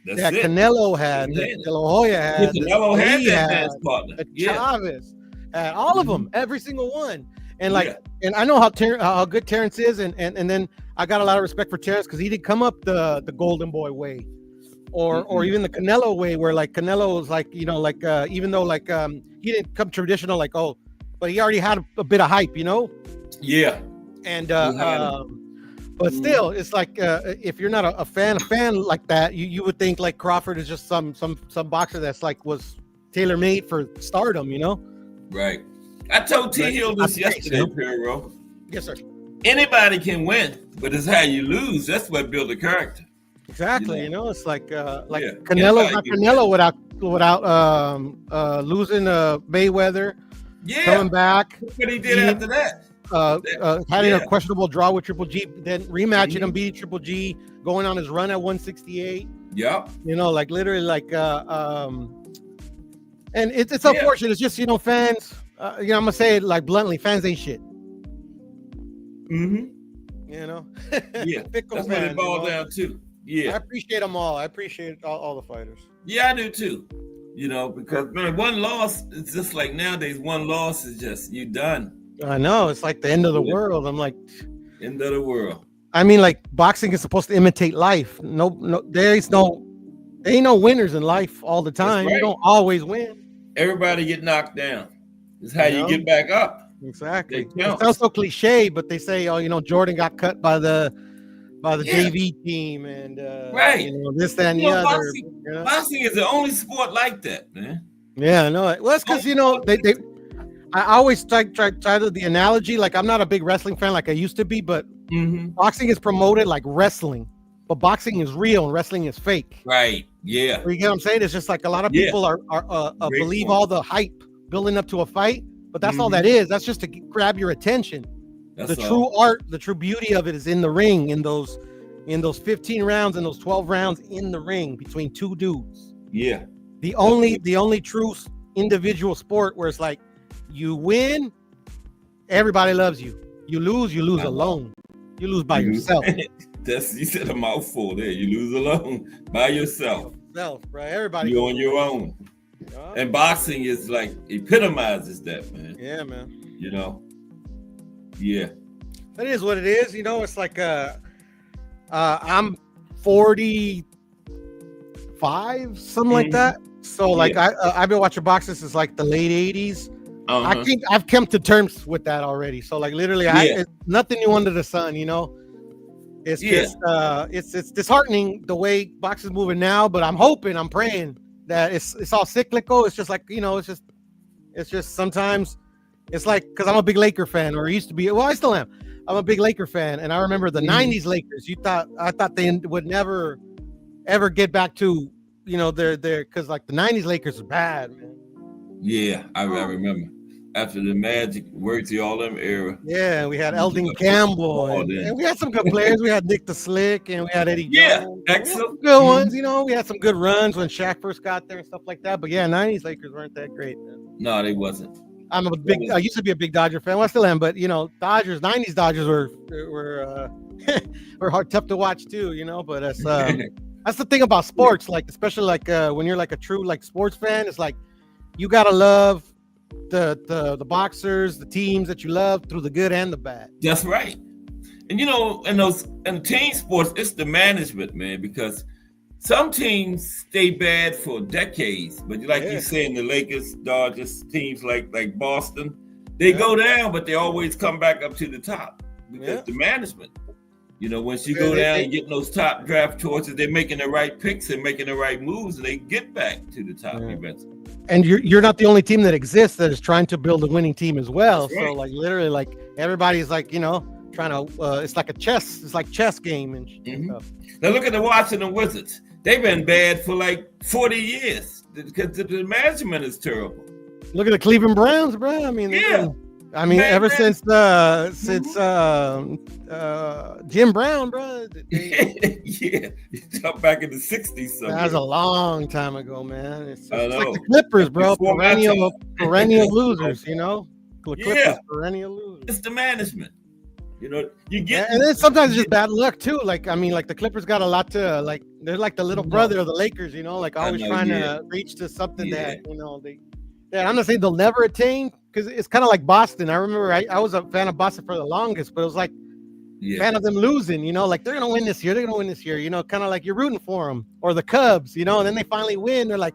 Canelo had, that De La Hoya had, Canelo had that dance partner. Chavez had all of them, every single one. And like, and I know how good Terrence is, and then I got a lot of respect for Terrence because he did come up the Golden Boy way. Or even the Canelo way, where like Canelo was like, you know, like even though like he didn't come traditional, like but he already had a bit of hype, you know. Yeah. And But still, it's like if you're not a fan like that, you would think like Crawford is just some boxer that's like was tailor made for stardom, you know? Right. I told T Hill this yesterday, Pero. Yes, sir. Anybody can win, but it's how you lose. That's what builds a character. Exactly. You know, it's like Canelo's not Canelo without losing Mayweather. Yeah. Coming back. What he did after that. Having a questionable draw with Triple G, then rematching him, beating Triple G, going on his run at 168. Yep. You know, like literally, like and it's unfortunate. It's just, you know, fans. You know, I'm gonna say it like bluntly: fans ain't shit. Mm-hmm. You know. Yeah. That's what it boils down to. Yeah. I appreciate them all. I appreciate all the fighters. Yeah, I do too. You know, because man, one loss, it's just like nowadays. One loss is just you done. I know, it's like the end of the world. I'm like, end of the world. I mean, like boxing is supposed to imitate life. No, there ain't no winners in life all the time. Right. You don't always win. Everybody get knocked down. It's how you get back up. Exactly. It sounds so cliche, but they say, oh, you know, Jordan got cut by the JV team, and right, you know, this, that, and the other. Boxing is the only sport like that, man. Yeah, I know it. Well, it's because you know they. I always try to the analogy. Like, I'm not a big wrestling fan like I used to be, but boxing is promoted like wrestling, but boxing is real and wrestling is fake. Right. Yeah. You get what I'm saying? It's just like a lot of people are believe all the hype building up to a fight, but that's all that is. That's just to grab your attention. That's the true art, the true beauty of it is in the ring, in those 15 rounds and those 12 rounds in the ring between two dudes. Yeah. The only true individual sport where it's like, you win, everybody loves you. You lose alone. You lose by yourself. You said a mouthful there. You lose alone by yourself. Right? Everybody. You're on your own. And boxing is like epitomizes that, man. Yeah, man. You know. Yeah. That is what it is. You know, it's like I'm 45, something like that. So like I've been watching boxing since like the late 80s. I think I've come to terms with that already. So like literally, it's nothing new under the sun. You know, it's just it's disheartening the way boxing is moving now. But I'm praying that it's all cyclical. It's just like, you know, it's just sometimes it's like, because I'm a big Laker fan, or used to be. Well, I still am. I'm a big Laker fan, and I remember the '90s Lakers. I thought they would never ever get back to, you know, their because like the '90s Lakers are bad, man. Yeah, I remember after the Magic, Worthy, all them era. Yeah, we had Eldon Campbell, and we had some good players. We had Nick the Slick, and we had Eddie Jones. Excellent. Good ones, you know. We had some good runs when Shaq first got there and stuff like that. But yeah, '90s Lakers weren't that great, man. No, they wasn't. I used to be a big Dodger fan. Well, I still am, but you know, '90s Dodgers were hard, tough to watch too, you know. But that's the thing about sports, like especially like when you're like a true like sports fan, it's like you gotta love the boxers, the teams that you love through the good and the bad. That's right. And you know, in team sports, it's the management, man, because some teams stay bad for decades, but like you say, in the Lakers, Dodgers, teams like Boston, they go down, but they always come back up to the top because the management. You know, once you go down and get those top draft choices, they're making the right picks and making the right moves, and they get back to the top eventually. And you're not the only team that exists that is trying to build a winning team as well. That's so like literally, like everybody's like, you know, trying to. It's like chess game and stuff. Now look at the Washington Wizards. They've been bad for like 40 years because the management is terrible. Look at the Cleveland Browns, bro. I mean, ever since Jim Brown, bro. You jump back in the 60s. That was a long time ago, man. It's like the Clippers, bro. Perennial losers, you know. Clippers, perennial losers. It's the management. You know, you get, and then sometimes it's just bad luck too. Like, I mean, like the Clippers got a lot to like. They're like the little brother of the Lakers, you know, like always trying to reach to something that, you know, I'm not saying they'll never attain, because it's kind of like Boston. I remember I was a fan of Boston for the longest, but it was like fan of them losing, you know, like they're gonna win this year, you know, kind of like you're rooting for them, or the Cubs, you know, and then they finally win. They're like,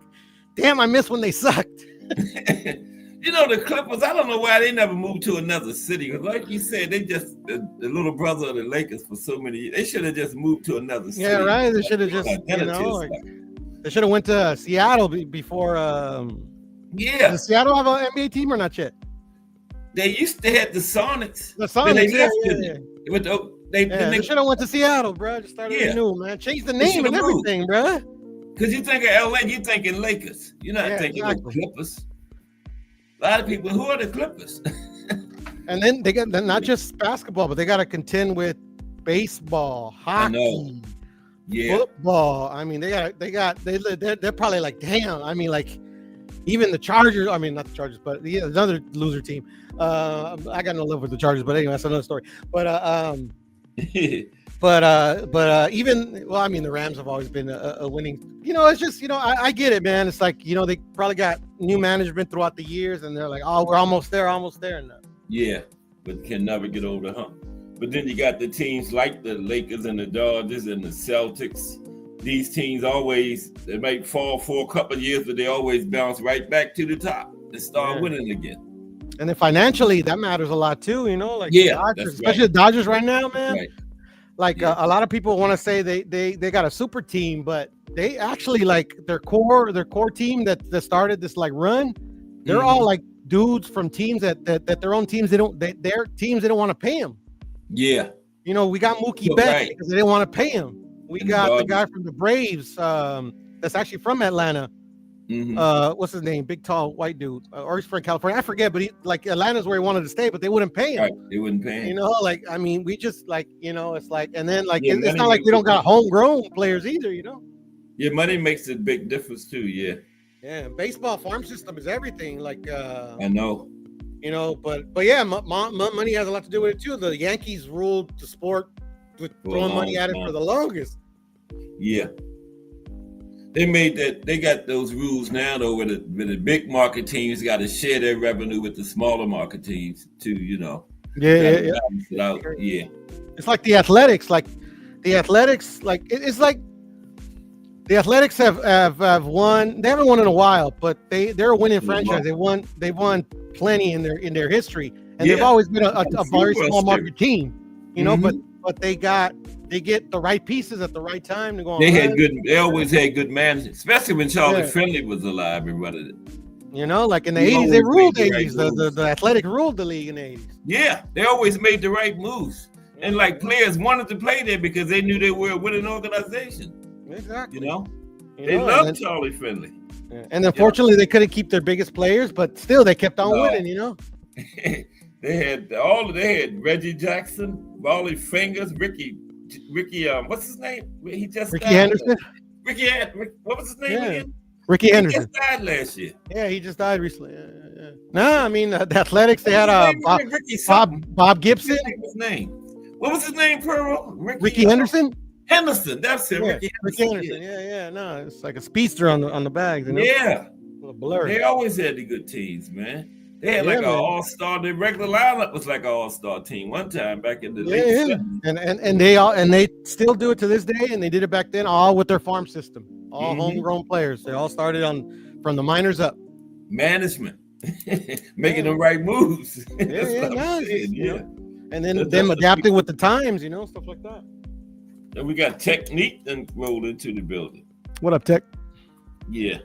damn, I miss when they sucked. You know, the Clippers, I don't know why they never moved to another city. Like you said, they just the little brother of the Lakers for so many years. They should have just moved to another city. Yeah, right. They should have just, they should have went to Seattle before. Yeah. Does Seattle have an NBA team or not yet? They used to have the Sonics. The Sonics, they should have went to Seattle, bro. Just started anew, man. Change the name and everything, bro. Because you think of LA, you thinking Lakers. You're not thinking of Clippers. A lot of people, who are the Clippers? And then they got not just basketball, but they got to contend with baseball, hockey, football. I mean, they're probably like, damn. I mean, like even the Chargers. I mean, not the Chargers, but another loser team. I got no love with the Chargers, but anyway, that's another story. But even, well, I mean, the Rams have always been a winning. You know, it's just, I get it, man. It's like, they probably got new management throughout the years, and they're like, oh, we're almost there. And yeah, but can never get over the hump. But then you got the teams like the Lakers and the Dodgers and the Celtics. These teams they might fall for a couple of years, but they always bounce right back to the top and start winning again. And then financially, that matters a lot too, like the Dodgers, especially the Dodgers right now, man. Right. Like a lot of people want to say they got a super team, but they actually like their core team that started this like run. They're all like dudes from teams that their own teams they don't want to pay them. Yeah, we got Mookie Betts because they didn't want to pay him. We got the guy from the Braves that's actually from Atlanta. What's his name? Big tall white dude, or he's from California. I forget, but Atlanta's where he wanted to stay, but they wouldn't pay him. Right. They wouldn't pay him. Like I mean, we just it's like, and then it's not like we don't got homegrown players either. Yeah, money makes a big difference too. Yeah. Yeah, baseball farm system is everything. Like I know. But yeah, money has a lot to do with it too. The Yankees ruled the sport with throwing money at it for the longest. Yeah. They made that. They got those rules now, though, where the big market teams got to share their revenue with the smaller market teams too. Yeah. It's like the Athletics. It's like the Athletics have won. They haven't won in a while, but they're a winning franchise. They've won plenty in their history, and they've always been a very small market team. But they get the right pieces at the right time to go on. They always had good management, especially when Charlie Finley was alive and running it. Like in the 80s, they ruled the 80s. The Athletic ruled the league in the 80s. Yeah, they always made the right moves. And like players wanted to play there because they knew they were a winning organization. Exactly. They loved Charlie Finley. Yeah. And unfortunately, they couldn't keep their biggest players, but still they kept on winning, They had Reggie Jackson, Wally Fingers, Ricky, what's his name? He just Ricky Henderson. What was his name again? Ricky Henderson. He just died last year. Yeah, he just died recently. Yeah. No, I mean the Athletics. They had Bob Gibson. What was his name? Pearl? Ricky Henderson. Henderson. That's it. Yeah, Ricky Henderson. Yeah. No, it's like a speedster on the bags. Yeah. Blurry. They always had the good teams, man. They had an all-star. The regular lineup was like an all-star team one time back in the late 70s. And they still do it to this day, and they did it back then all with their farm system. All homegrown players. They all started from the minors up. Management. Making the right moves. And then them adapting with the times, stuff like that. And we got Technique then rolled into the building. What up, Tech? Yeah.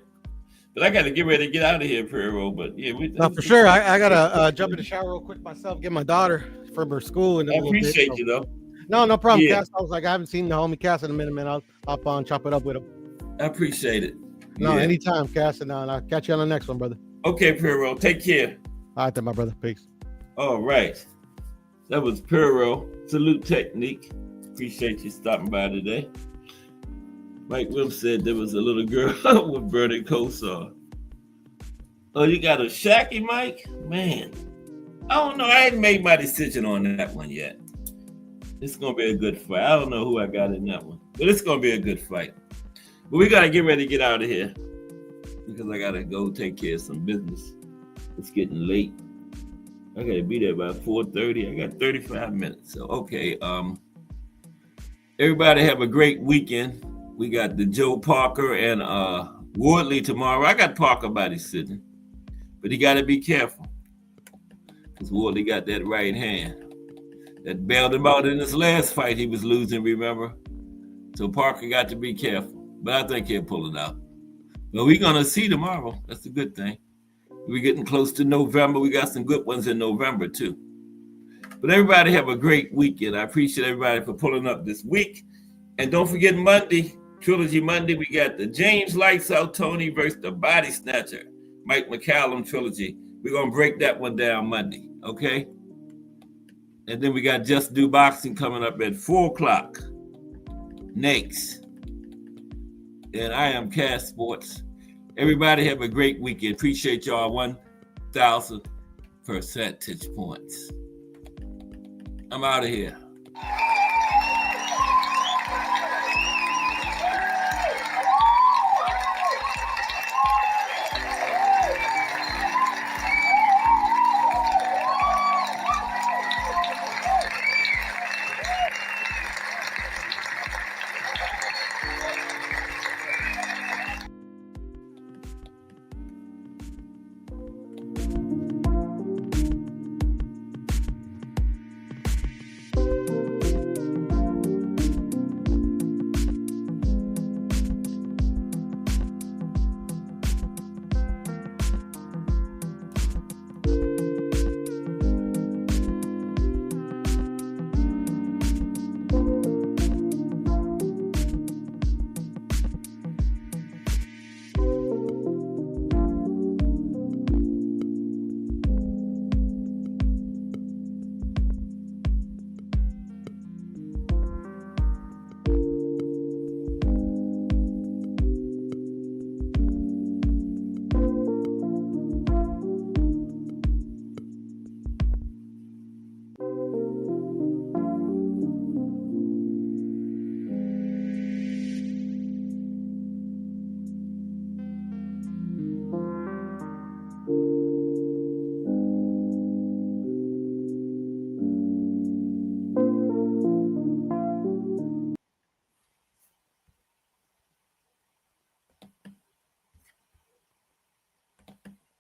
But I got to get ready to get out of here, Perro. But yeah, for sure. I gotta jump in the shower real quick myself, get my daughter from her school. And I appreciate you though. No problem, Cass. I was like, I haven't seen the homie Cass in a minute, man. I'll hop on, chop it up with him. I appreciate it. No, anytime, Cass, and I'll catch you on the next one, brother. Okay, Perro. Take care. All right, then, my brother. Peace. All right. That was Perro. Salute Technique. Appreciate you stopping by today. Mike Will said there was a little girl with Bernie Kosar. Oh, you got a Shacky, Mike? Man, I don't know. I ain't made my decision on that one yet. It's going to be a good fight. I don't know who I got in that one, but it's going to be a good fight. But we got to get ready to get out of here because I got to go take care of some business. It's getting late. I got to be there by 4:30. I got 35 minutes. So, okay. Everybody have a great weekend. We got the Joe Parker and Wardley tomorrow. I got Parker body sitting. But he got to be careful. Because Wardley got that right hand. That bailed him out in his last fight he was losing, remember? So Parker got to be careful. But I think he'll pull it out. But we're going to see tomorrow. That's a good thing. We're getting close to November. We got some good ones in November, too. But everybody have a great weekend. I appreciate everybody for pulling up this week. And don't forget Monday, Trilogy Monday, we got the James Lights Out Tony versus the Body Snatcher, Mike McCallum Trilogy. We're going to break that one down Monday, okay? And then we got Just Do Boxing coming up at 4 o'clock. Next. And I am Cass Sports. Everybody have a great weekend. Appreciate y'all 1,000 percentage points. I'm out of here.